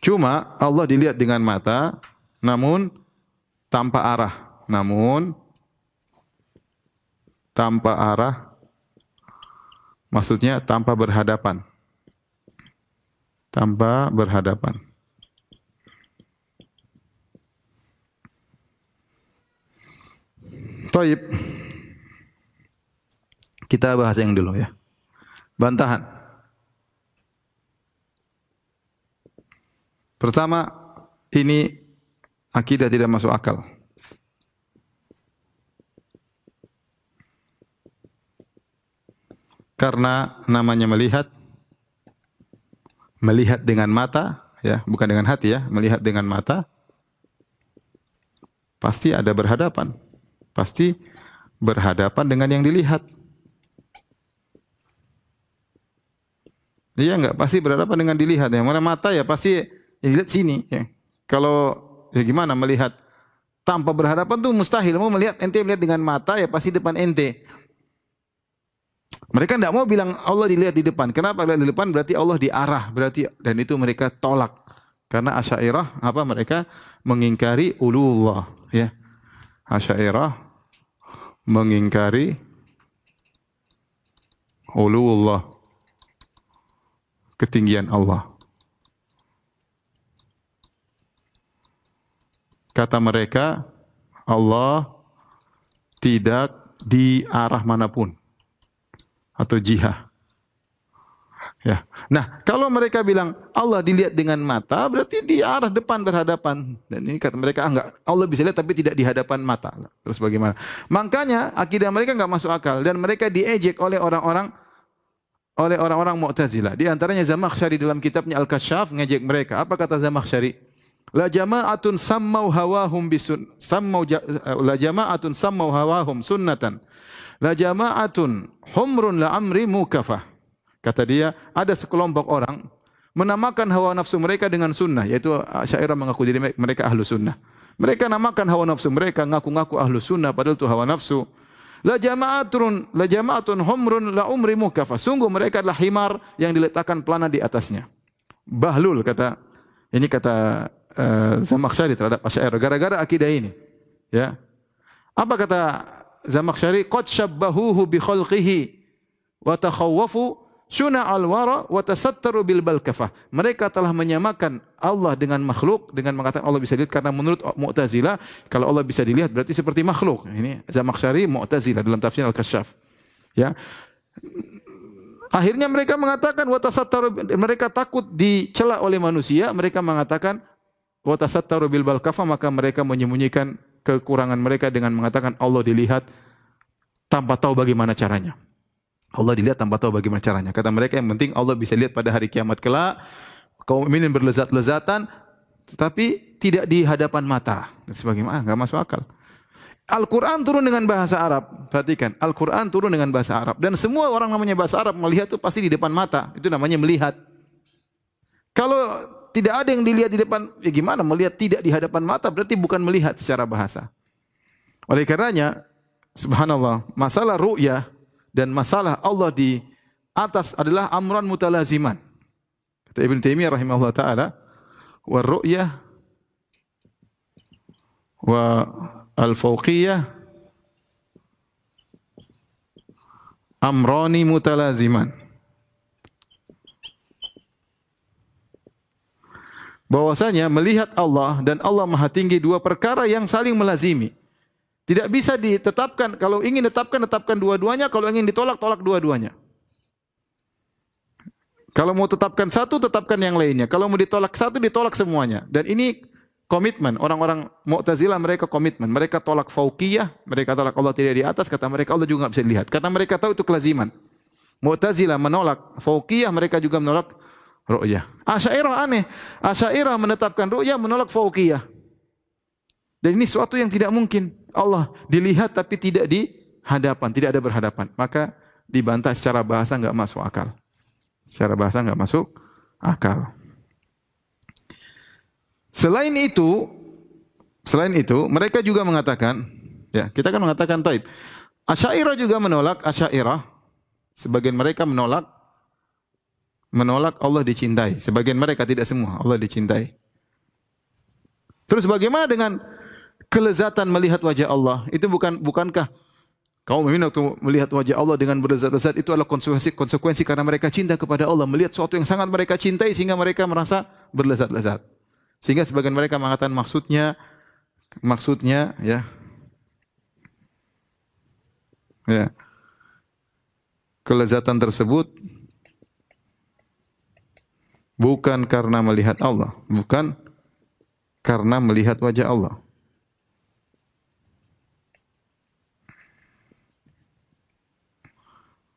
Cuma Allah dilihat dengan mata namun tanpa arah. Maksudnya tanpa berhadapan. Taib. Kita bahas yang dulu, ya. Bantahan. Pertama, ini akidah tidak masuk akal. Karena namanya melihat dengan mata, ya, bukan dengan hati, ya, melihat dengan mata, pasti ada berhadapan. Pasti berhadapan dengan yang dilihat. Iya enggak? Pasti berhadapan dengan dilihat. Yang mana mata, ya pasti yang dilihat sini, ya. Kalau Ya gimana melihat tanpa berhadapan tuh mustahil. Mau melihat ente melihat dengan mata ya pasti depan ente. Mereka tidak mau bilang Allah dilihat di depan. Kenapa dilihat di depan? Berarti Allah diarah. Berarti dan itu mereka tolak. Karena Asy'ariyah apa mereka mengingkari uluwullah, ya. Asy'ariyah mengingkari uluwullah, ketinggian Allah. Kata mereka, Allah tidak di arah manapun atau jihah. Ya. Nah, kalau mereka bilang Allah dilihat dengan mata, berarti di arah depan berhadapan. Dan ini kata mereka enggak, Allah bisa lihat tapi tidak di hadapan mata. Terus bagaimana? Makanya akidah mereka enggak masuk akal dan mereka diejek oleh orang-orang Mu'tazilah. Di antaranya Zamakhsyari dalam kitabnya Al-Kasyaf ngejek mereka. Apa kata Zamakhsyari? La jama'atun sammau hawahum sunnatan. La jama'atun humrun la amri mukafah. Kata dia, ada sekelompok orang menamakan hawa nafsu mereka dengan sunnah, yaitu Asy'ariyah mengaku diri mereka ahlu sunnah. Mereka namakan hawa nafsu mereka, ngaku-ngaku ahlu sunnah, padahal itu hawa nafsu. La jama'atun humrun la umri mukafah. Sungguh mereka adalah himar yang diletakkan pelana di atasnya. Bahlul kata Zamakhsyari terhadap Asy'ariyah gara-gara akidah ini. Ya. Apa kata Zamakhsyari? Qad syabbahuhu bi khalqihi wa takhawwafu syuna al-wara wa tasattaru bil balkafah. Mereka telah menyamakan Allah dengan makhluk dengan mengatakan Allah bisa dilihat karena menurut Mu'tazilah kalau Allah bisa dilihat berarti seperti makhluk. Ini Zamakhsyari Mu'tazilah dalam tafsir Al-Kasyaf. Ya. Akhirnya mereka mengatakan wa tasattaru, mereka takut dicela oleh manusia, mereka mengatakan wa tasattaru bil balkafah, maka mereka menyembunyikan kekurangan mereka dengan mengatakan Allah dilihat tanpa tahu bagaimana caranya. Allah dilihat tanpa tahu bagaimana caranya. Kata mereka yang penting Allah bisa lihat pada hari kiamat kelak. Kaum mukminin berlezat-lezatan tetapi tidak di hadapan mata. Sebagaimana enggak masuk akal. Al-Qur'an turun dengan bahasa Arab. Perhatikan, Al-Qur'an turun dengan bahasa Arab dan semua orang namanya bahasa Arab melihat itu pasti di depan mata. Itu namanya melihat. Kalau tidak ada yang dilihat di depan, ya gimana melihat tidak di hadapan mata berarti bukan melihat secara bahasa. Oleh karenanya, subhanallah, masalah ru'yah dan masalah Allah di atas adalah amran mutalaziman. Kata Ibn Taimiyah rahimahullah ta'ala, wa ru'yah wa al-fawqiyah amrani mutalaziman. Bahwasanya melihat Allah dan Allah Maha Tinggi dua perkara yang saling melazimi. Tidak bisa ditetapkan, kalau ingin tetapkan dua-duanya, kalau ingin ditolak, tolak dua-duanya. Kalau mau tetapkan satu, tetapkan yang lainnya. Kalau mau ditolak satu, ditolak semuanya. Dan ini komitmen, orang-orang Mu'tazilah mereka komitmen. Mereka tolak fauqiyah, mereka tolak Allah tidak di atas, kata mereka Allah juga tidak bisa dilihat. Karena mereka tahu itu kelaziman. Mu'tazilah menolak fauqiyah, mereka juga menolak ru'yah. Asy'ariyah aneh, Asy'ariyah menetapkan ru'yah, menolak fauqiyah. Dan ini suatu yang tidak mungkin. Allah dilihat tapi tidak di hadapan, tidak ada berhadapan. Maka dibantah secara bahasa enggak masuk akal. Secara bahasa enggak masuk akal. Selain itu mereka juga mengatakan, ya, kita kan mengatakan taib. Asy'ariyah juga menolak, Asy'ariyah sebagian mereka menolak Allah dicintai. Sebagian mereka, tidak semua, Allah dicintai. Terus bagaimana dengan kelezatan melihat wajah Allah? Itu bukankah kaum mukminin waktu melihat wajah Allah dengan berlezat-lezat itu adalah konsekuensi karena mereka cinta kepada Allah, melihat sesuatu yang sangat mereka cintai sehingga mereka merasa berlezat-lezat. Sehingga sebagian mereka mengatakan maksudnya ya kelezatan tersebut bukan karena melihat Allah, bukan karena melihat wajah Allah.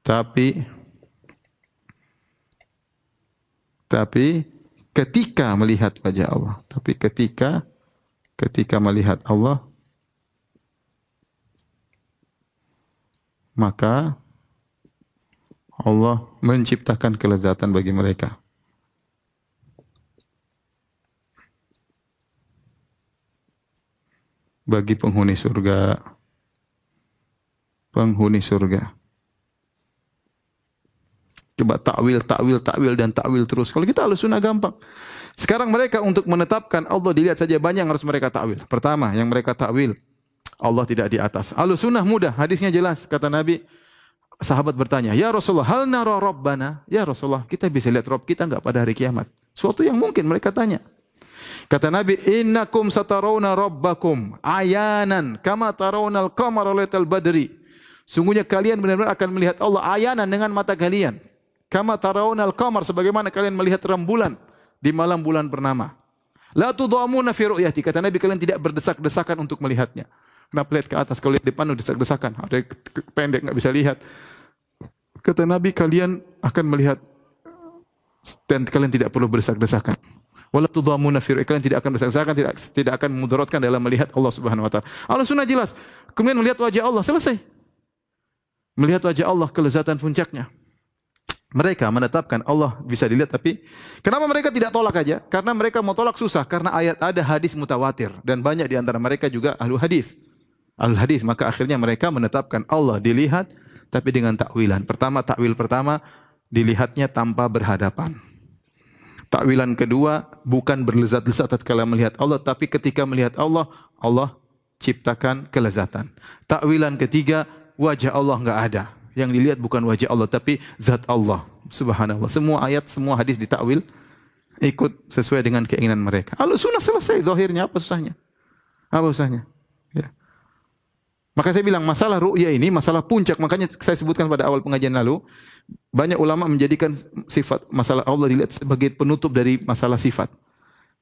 Tapi ketika melihat wajah Allah, ketika melihat Allah, maka Allah menciptakan kelezatan bagi mereka. bagi penghuni surga. Penghuni surga. Coba takwil, takwil, takwil dan takwil terus. Kalau kita Ahlussunnah gampang. Sekarang mereka untuk menetapkan Allah dilihat saja banyak yang harus mereka takwil. Pertama, yang mereka takwil, Allah tidak di atas. Ahlussunnah mudah, hadisnya jelas. Kata Nabi, sahabat bertanya, "Ya Rasulullah, hal nara Rabbana?" Ya Rasulullah, kita bisa lihat Rabb kita enggak pada hari kiamat? Suatu yang mungkin mereka tanya. Kata Nabi, "Innakum satarawna rabbakum ayanan kama tarawnal qamara lailatal badri." Sungguhnya kalian benar-benar akan melihat Allah ayanan dengan mata kalian. Kama tarawnal qamar, sebagaimana kalian melihat rembulan di malam bulan purnama. La tudamuna fi ru'yati, kata Nabi, kalian tidak berdesak-desakan untuk melihatnya. Kenapa lihat ke atas? Kalau lihat depan udah desak-desakan. Ada yang pendek enggak bisa lihat. Kata Nabi, kalian akan melihat dan kalian tidak perlu berdesak-desakan. Wala tudamuna fi ru'yati, kalian tidak akan berdesak-desakan, tidak akan memudaratkan dalam melihat Allah Subhanahu wa taala. Ahlussunnah jelas. Kemudian melihat wajah Allah, selesai. Melihat wajah Allah, kelezatan puncaknya. Mereka menetapkan Allah bisa dilihat, tapi kenapa mereka tidak tolak aja? Karena mereka mau tolak susah, karena ayat ada hadis mutawatir dan banyak di antara mereka juga ahlu hadis. Ahlu hadis, maka akhirnya mereka menetapkan Allah dilihat tapi dengan takwilan. Pertama, takwil pertama dilihatnya tanpa berhadapan. Takwilan kedua bukan berlezat-lezat tatkala melihat Allah, tapi ketika melihat Allah, Allah ciptakan kelezatan. Takwilan ketiga, wajah Allah enggak ada. Yang dilihat bukan wajah Allah, tapi zat Allah. Subhanallah. Semua ayat, semua hadis ditakwil ikut sesuai dengan keinginan mereka. Ahlussunnah selesai. Zahirnya apa susahnya? Apa susahnya? Ya. Maka saya bilang masalah ru'ya ini masalah puncak. Makanya saya sebutkan pada awal pengajian lalu, banyak ulama menjadikan sifat masalah Allah dilihat sebagai penutup dari masalah sifat.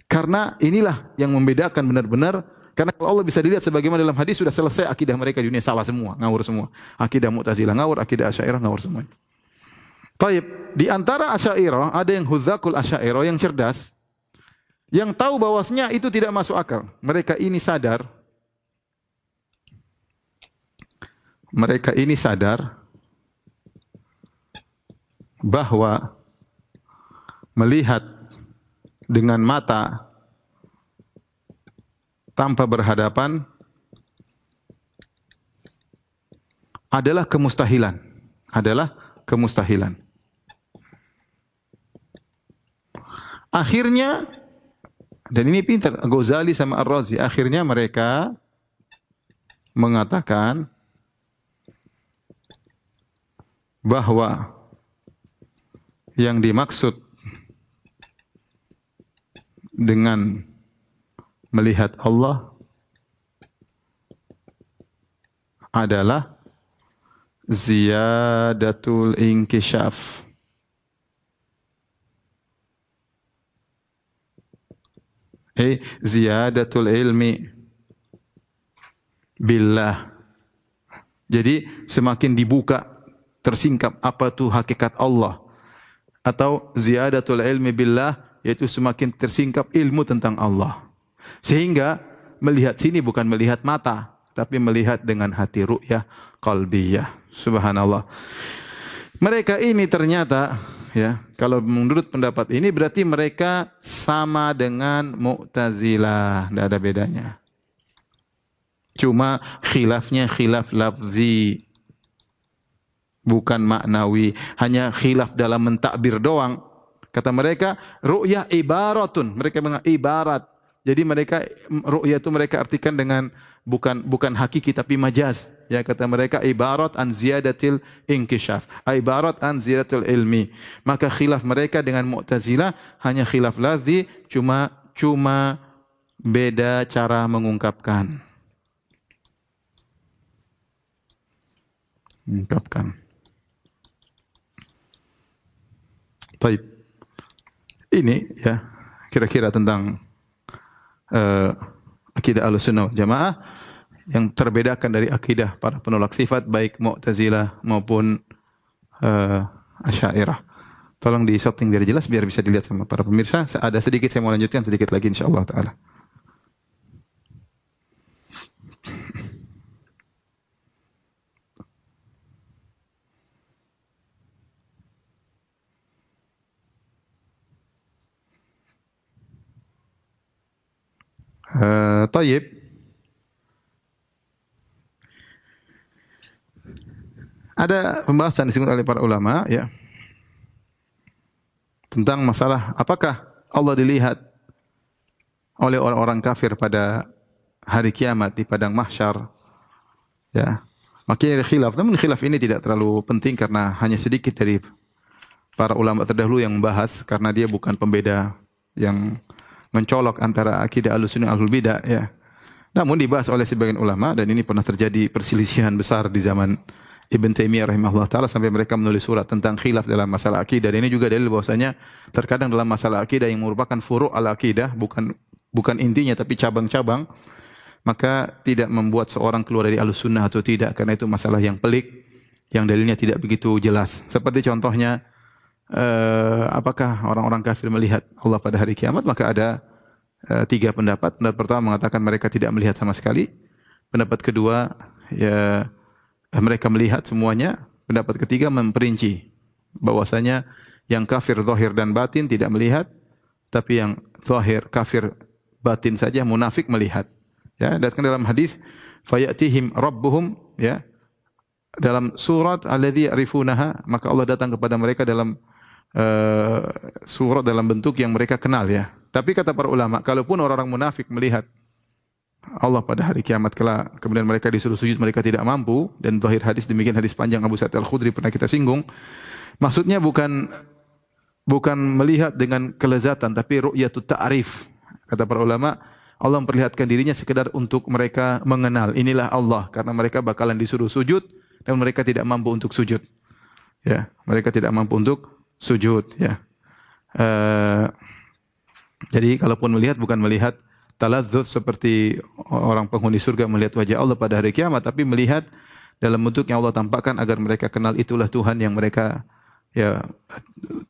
Karena inilah yang membedakan benar-benar. Karena kalau Allah bisa dilihat sebagaimana dalam hadis, sudah selesai akidah mereka di dunia, salah semua, ngawur semua. Akidah Mu'tazilah ngawur, akidah Asy'ariyah ngawur semua. Taib, di antara Asy'ariyah ada yang hudzaqul Asy'ariyah yang cerdas, yang tahu bahwasanya itu tidak masuk akal. Mereka ini sadar bahwa melihat dengan mata tanpa berhadapan adalah kemustahilan. Akhirnya, dan ini pintar, Ghazali sama Ar-Razi, akhirnya mereka mengatakan bahwa yang dimaksud dengan melihat Allah adalah ziyadatul inkishaf. Ziyadatul ilmi billah. Jadi semakin dibuka, tersingkap apa itu hakikat Allah. Atau ziyadatul ilmi billah, yaitu semakin tersingkap ilmu tentang Allah. Sehingga melihat sini bukan melihat mata, tapi melihat dengan hati, ru'yah qalbiyah. Subhanallah. Mereka ini ternyata, ya, kalau menurut pendapat ini berarti mereka sama dengan Mu'tazilah, tidak ada bedanya. Cuma khilafnya khilaf lafzi, bukan maknawi, hanya khilaf dalam mentakbir doang. Kata mereka, ru'yah ibaratun, mereka mengatakan ibarat. Jadi mereka ru'yah itu mereka artikan dengan bukan hakiki tapi majaz. Ya, kata mereka ibarat an ziyadatil inkishaf, ibarat an ziyadatil ilmi. Maka khilaf mereka dengan Mu'tazilah hanya khilaf lafzi, cuma beda cara mengungkapkan. Baik. Ini ya kira-kira tentang akidah Ahlussunnah wal Jamaah yang terbedakan dari akidah para penolak sifat baik Mu'tazilah maupun Asy'ariyah. Tolong di setting biar jelas, biar bisa dilihat sama para pemirsa. Ada sedikit saya mau lanjutkan sedikit lagi insyaallah taala. Tayyib. Ada pembahasan disebut oleh para ulama ya tentang masalah apakah Allah dilihat oleh orang-orang kafir pada hari kiamat di padang mahsyar. Ya. Makanya ada khilaf, namun khilaf ini tidak terlalu penting karena hanya sedikit dari para ulama terdahulu yang membahas karena dia bukan pembeda yang mencolok antara akidah Ahlussunnah Ahlul Bidah ya. Namun dibahas oleh sebagian ulama dan ini pernah terjadi perselisihan besar di zaman Ibn Taimiyah rahimahullah taala sampai mereka menulis surat tentang khilaf dalam masalah akidah. Dan ini juga dalil bahwasanya terkadang dalam masalah akidah yang merupakan furu' al-akidah, bukan intinya tapi cabang-cabang, maka tidak membuat seorang keluar dari Ahlussunnah atau tidak karena itu masalah yang pelik yang dalilnya tidak begitu jelas. Seperti contohnya apakah orang-orang kafir melihat Allah pada hari kiamat? Maka ada tiga pendapat. Pendapat pertama mengatakan mereka tidak melihat sama sekali. Pendapat kedua ya mereka melihat semuanya. Pendapat ketiga memperinci bahwasanya yang kafir zahir dan batin tidak melihat, tapi yang zahir kafir batin saja munafik melihat. Ya, datang dalam hadis fayatihim rabbuhum ya dalam surat alladzi ya'rifunaha, maka Allah datang kepada mereka dalam surat dalam bentuk yang mereka kenal ya. Tapi kata para ulama, kalaupun orang-orang munafik melihat Allah pada hari kiamat kelak, kemudian mereka disuruh sujud, mereka tidak mampu, dan zahir hadis demikian, hadis panjang Abu Sa'id Al-Khudri pernah kita singgung. Maksudnya bukan melihat dengan kelezatan, tapi ru'yatut ta'rif. Kata para ulama, Allah memperlihatkan dirinya sekedar untuk mereka mengenal inilah Allah, karena mereka bakalan disuruh sujud dan mereka tidak mampu untuk sujud. Ya, mereka tidak mampu untuk sujud. Ya. Jadi kalaupun melihat bukan melihat taladzuz seperti orang penghuni surga melihat wajah Allah pada hari kiamat, tapi melihat dalam bentuk yang Allah tampakkan agar mereka kenal itulah Tuhan yang mereka ya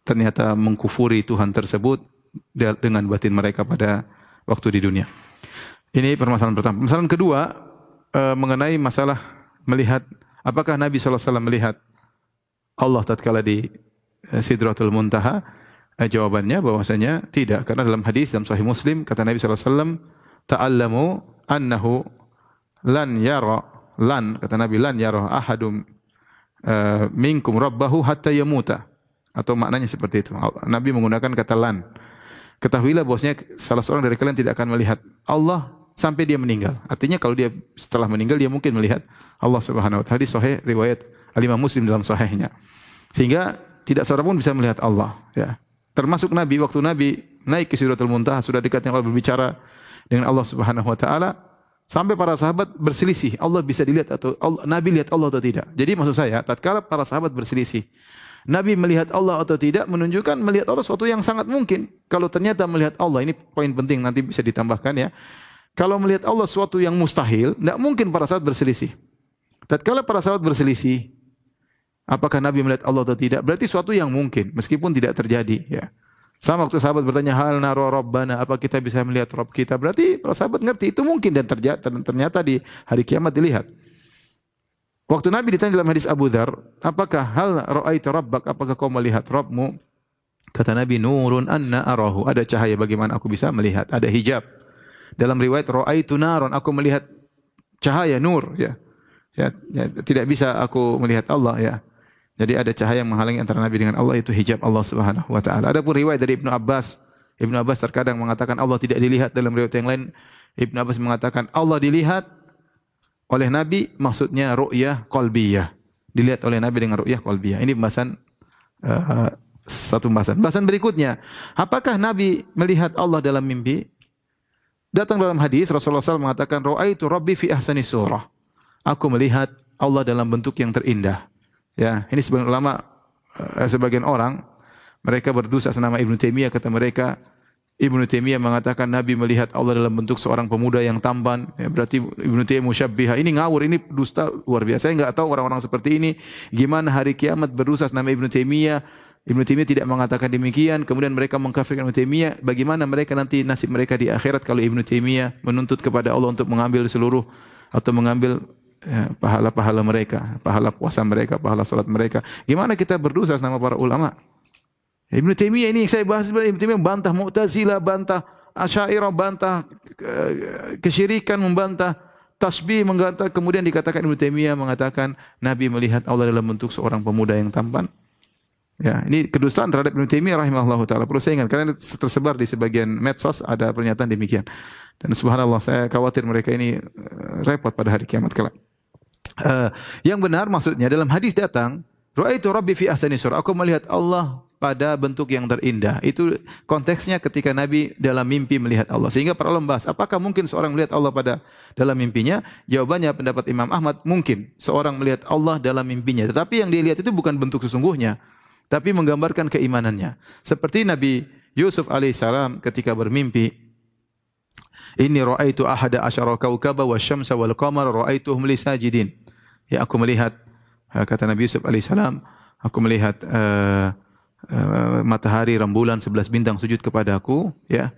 ternyata mengkufuri Tuhan tersebut dengan batin mereka pada waktu di dunia. Ini permasalahan pertama. Permasalahan kedua mengenai masalah melihat apakah Nabi SAW melihat Allah tatkala di Sidratul Muntaha. Jawabannya bahwasanya tidak, karena dalam hadis dalam Sahih Muslim kata Nabi SAW, ta'allamu annahu lan yara kata Nabi lan yara ahadum minkum rabbahu hatta yamuta, atau maknanya seperti itu. Nabi menggunakan kata lan. Ketahuilah bahwasanya salah seorang dari kalian tidak akan melihat Allah sampai dia meninggal. Artinya kalau dia setelah meninggal dia mungkin melihat Allah Subhanahu wa taala. Hadis sahih riwayat Al-Imam Muslim dalam sahihnya. Sehingga tidak seorang pun bisa melihat Allah, ya. Termasuk Nabi, waktu Nabi naik ke Sidratul Muntaha, sudah dekatnya Allah berbicara dengan Allah Subhanahu wa taala, sampai para sahabat berselisih, Allah bisa dilihat atau Nabi lihat Allah atau tidak. Jadi maksud saya, tatkala para sahabat berselisih, Nabi melihat Allah atau tidak menunjukkan melihat Allah sesuatu yang sangat mungkin. Kalau ternyata melihat Allah, ini poin penting nanti bisa ditambahkan ya. Kalau melihat Allah sesuatu yang mustahil, tidak mungkin para sahabat berselisih. Tatkala para sahabat berselisih, apakah Nabi melihat Allah atau tidak? Berarti suatu yang mungkin, meskipun tidak terjadi. Ya. Sama waktu sahabat bertanya, hal naro Rabbana, apa kita bisa melihat Rabb kita? Berarti para sahabat ngerti itu mungkin dan ternyata di hari kiamat dilihat. Waktu Nabi ditanya dalam hadis Abu Dzar, apakah hal ra'aita rabbak? Apakah kau melihat Rabbmu? Kata Nabi, nurun anna arahu. Ada cahaya, bagaimana aku bisa melihat? Ada hijab. Dalam riwayat ra'aitu naron, aku melihat cahaya nur. Ya, tidak bisa aku melihat Allah ya. Jadi ada cahaya yang menghalangi antara Nabi dengan Allah, itu hijab Allah Subhanahu wa taala. Adapun riwayat dari Ibnu Abbas terkadang mengatakan Allah tidak dilihat, dalam riwayat yang lain Ibnu Abbas mengatakan Allah dilihat oleh Nabi, maksudnya ru'yah qalbiyah. Dilihat oleh Nabi dengan ru'yah qalbiyah. Ini pembahasan satu pembahasan. Pembahasan berikutnya, apakah Nabi melihat Allah dalam mimpi? Datang dalam hadis Rasulullah SAW mengatakan ra'aitu rabbi fi ahsani surah. Aku melihat Allah dalam bentuk yang terindah. Ya, ini sebagian orang mereka berdosa senama Ibnu Taimiyah, kata mereka Ibnu Taimiyah mengatakan Nabi melihat Allah dalam bentuk seorang pemuda yang tampan. Ya, berarti Ibnu Taimiyah musyabbiha. Ini ngawur, ini dusta luar biasa. Saya enggak tahu orang-orang seperti ini gimana hari kiamat berdosa senama Ibnu Taimiyah. Ibnu Taimiyah tidak mengatakan demikian, kemudian mereka mengkafirkan Ibnu Taimiyah. Bagaimana mereka nanti nasib mereka di akhirat kalau Ibnu Taimiyah menuntut kepada Allah untuk mengambil seluruh atau mengambil pahala-pahala mereka, pahala puasa mereka, pahala salat mereka. Gimana kita berdosa sama para ulama? Ibnu Taimiyah ini yang saya bahas, Ibnu Taimiyah bantah Mu'tazilah, bantah Asy'ariyah, bantah kesyirikan, membantah tasbih mengatakan, kemudian dikatakan Ibnu Taimiyah mengatakan Nabi melihat Allah dalam bentuk seorang pemuda yang tampan. Ya, ini kedustaan terhadap Ibnu Taimiyah rahimahullahu taala. Perlu saya ingat karena tersebar di sebagian medsos ada pernyataan demikian. Dan subhanallah saya khawatir mereka ini repot pada hari kiamat kelak. Yang benar maksudnya dalam hadis datang, ra'aitu rabbi fi ahsani surah. Aku melihat Allah pada bentuk yang terindah. Itu konteksnya ketika Nabi dalam mimpi melihat Allah. Sehingga para ulama bahas, apakah mungkin seorang melihat Allah pada dalam mimpinya? Jawabannya pendapat Imam Ahmad, mungkin seorang melihat Allah dalam mimpinya. Tetapi yang dia lihat itu bukan bentuk sesungguhnya, tapi menggambarkan keimanannya. Seperti Nabi Yusuf alaihissalam ketika bermimpi, inni ra'aitu ahada asyara kaukaba wasyamsa wal qamara ra'aituhum li sajidin. Ya, aku melihat, kata Nabi Yusuf alaihissalam, aku melihat matahari, rembulan, 11 bintang sujud kepada aku, ya.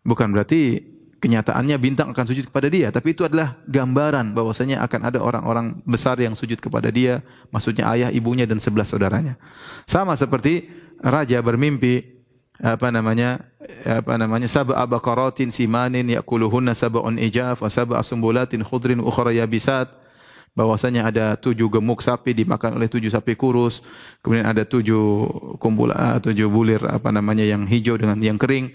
Bukan berarti kenyataannya bintang akan sujud kepada dia, tapi itu adalah gambaran bahwasanya akan ada orang-orang besar yang sujud kepada dia, maksudnya ayah, ibunya dan 11 saudaranya. Sama seperti raja bermimpi sab'a baqaratin simanin ya'kuluhunna sab'un ijaf wa sab'a sumbulatin khudrin ukhra yabisat. Bahwasanya ada 7 gemuk sapi dimakan oleh 7 sapi kurus, kemudian ada 7 bulir yang hijau dengan yang kering.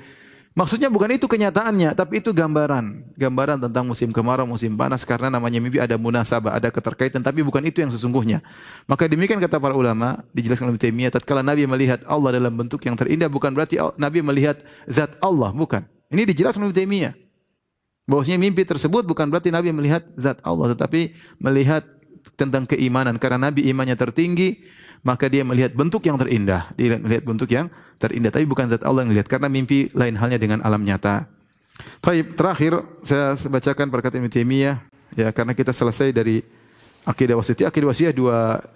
Maksudnya bukan itu kenyataannya, tapi itu gambaran tentang musim kemarau, musim panas, karena namanya mimpi ada munasabah, ada keterkaitan, tapi bukan itu yang sesungguhnya. Maka demikian kata para ulama, dijelaskan oleh Taimiyah, tatkala Nabi melihat Allah dalam bentuk yang terindah, bukan berarti Nabi melihat zat Allah, bukan. Ini dijelaskan oleh Taimiyah. Bahwasanya mimpi tersebut bukan berarti Nabi melihat zat Allah, tetapi melihat tentang keimanan. Karena Nabi imannya tertinggi, maka dia melihat bentuk yang terindah. Dia melihat bentuk yang terindah, tapi bukan zat Allah yang dilihat. Karena mimpi lain halnya dengan alam nyata. Baik, terakhir saya bacakan perkataan Ibnu Taimiyah, ya, karena kita selesai dari Aqidah Wasithiyah. Aqidah Wasithiyah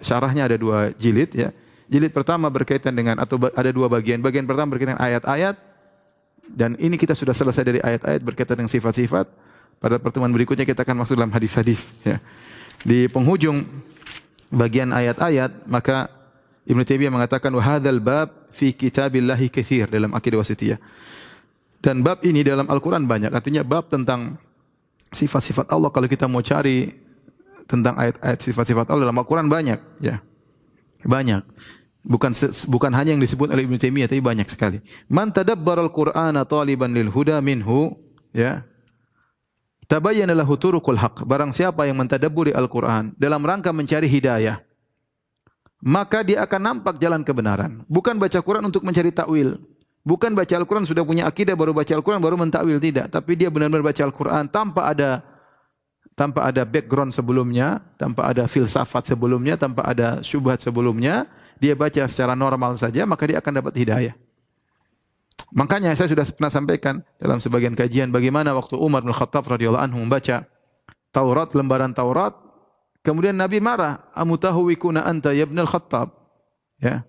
syarahnya ada 2 jilid, ya. Jilid pertama berkaitan dengan atau ada 2 bagian. Bagian pertama berkaitan dengan ayat-ayat. Dan ini kita sudah selesai dari ayat-ayat berkaitan dengan sifat-sifat. Pada pertemuan berikutnya kita akan masuk dalam hadis-hadis. Ya. Di penghujung bagian ayat-ayat, maka Ibnu Taimiyah mengatakan wa hadzal bab fi kitabillahi katsir dalam Aqidah Wasithiyah. Dan bab ini dalam Al-Qur'an banyak. Artinya bab tentang sifat-sifat Allah, kalau kita mau cari tentang ayat-ayat sifat-sifat Allah dalam Al-Qur'an banyak, ya. Banyak. Bukan hanya yang disebut oleh Ibnu Taimiyah, tapi banyak sekali. Man tadabbaral Qur'ana taliban lil huda minhu, ya. Tabayyana lahu turuqul haq. Barang siapa yang mentadabburi Al-Qur'an dalam rangka mencari hidayah, maka dia akan nampak jalan kebenaran. Bukan baca Quran untuk mencari takwil. Bukan baca Al-Quran sudah punya akidah baru baca Al-Quran baru mentakwil, tidak. Tapi dia benar-benar baca Al-Quran tanpa ada background sebelumnya, tanpa ada filsafat sebelumnya, tanpa ada syubhat sebelumnya. Dia baca secara normal saja, maka dia akan dapat hidayah. Makanya saya sudah pernah sampaikan dalam sebagian kajian bagaimana waktu Umar bin Khattab radhiyallahu anhu membaca Taurat, lembaran Taurat, kemudian Nabi marah, amutahwikuna anta ya ibnul Khattab. Ya.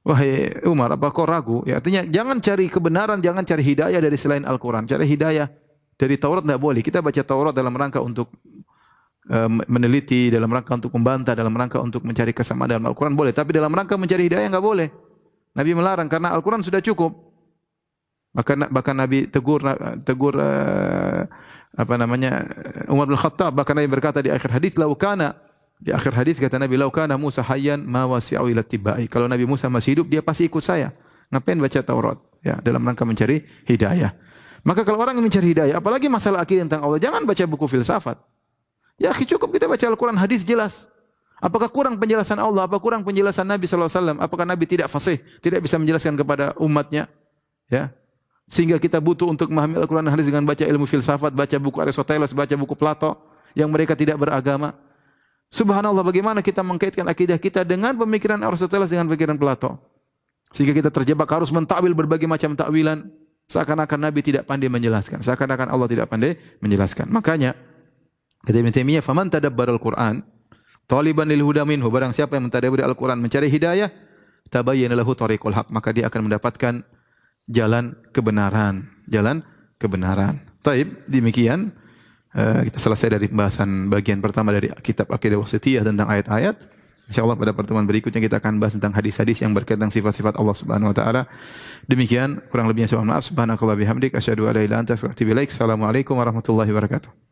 Wahai Umar, apa kau ragu? Ya, artinya jangan cari kebenaran, jangan cari hidayah dari selain Al-Quran. Cari hidayah dari Taurat tidak boleh. Kita baca Taurat dalam rangka untuk meneliti, dalam rangka untuk membantah, dalam rangka untuk mencari kesamaan dalam Al-Quran boleh. Tapi dalam rangka mencari hidayah enggak boleh. Nabi melarang karena Al-Quran sudah cukup. Bahkan Nabi tegur Umar bin Khattab, bahkan Nabi berkata di akhir hadis, di akhir hadis kata Nabi, "Lau kana Musa hayyan ma wasi'u ila tibai." Kalau Nabi Musa masih hidup, dia pasti ikut saya. Ngapain baca Taurat? Ya, dalam rangka mencari hidayah. Maka kalau orang mencari hidayah, apalagi masalah akidah tentang Allah, jangan baca buku filsafat. Ya, cukup kita baca Al-Quran, hadis jelas. Apakah kurang penjelasan Allah? Apa kurang penjelasan Nabi SAW? Apakah Nabi tidak fasih? Tidak bisa menjelaskan kepada umatnya? Ya. Sehingga kita butuh untuk memahami Al-Quran dan hadis dengan baca ilmu filsafat, baca buku Aristoteles, baca buku Plato, yang mereka tidak beragama. Subhanallah, bagaimana kita mengkaitkan akidah kita dengan pemikiran Aristoteles dengan pemikiran Plato. Sehingga kita terjebak harus mentakwil berbagai macam takwilan. Seakan-akan Nabi tidak pandai menjelaskan. Seakan-akan Allah tidak pandai menjelaskan. Makanya, kata Ibnu Taimiyah, "Faman tadabbaral Qur'an taliban lil huda minhu." Barang siapa yang mentadabburi Al-Qur'an mencari hidayah, tabayyana lahu tariqul haq, maka dia akan mendapatkan jalan kebenaran, jalan kebenaran. Taib, demikian kita selesai dari pembahasan bagian pertama dari kitab Aqidah Wasithiyah tentang ayat-ayat. Insyaallah pada pertemuan berikutnya kita akan bahas tentang hadis-hadis yang berkaitan sifat-sifat Allah Subhanahu wa taala. Demikian, kurang lebihnya saya mohon maaf. Subhanakallah bihamdik asyhadu an la ilaha illa anta astaghfiruka wa atubu ilaik. Assalamualaikum warahmatullahi wabarakatuh.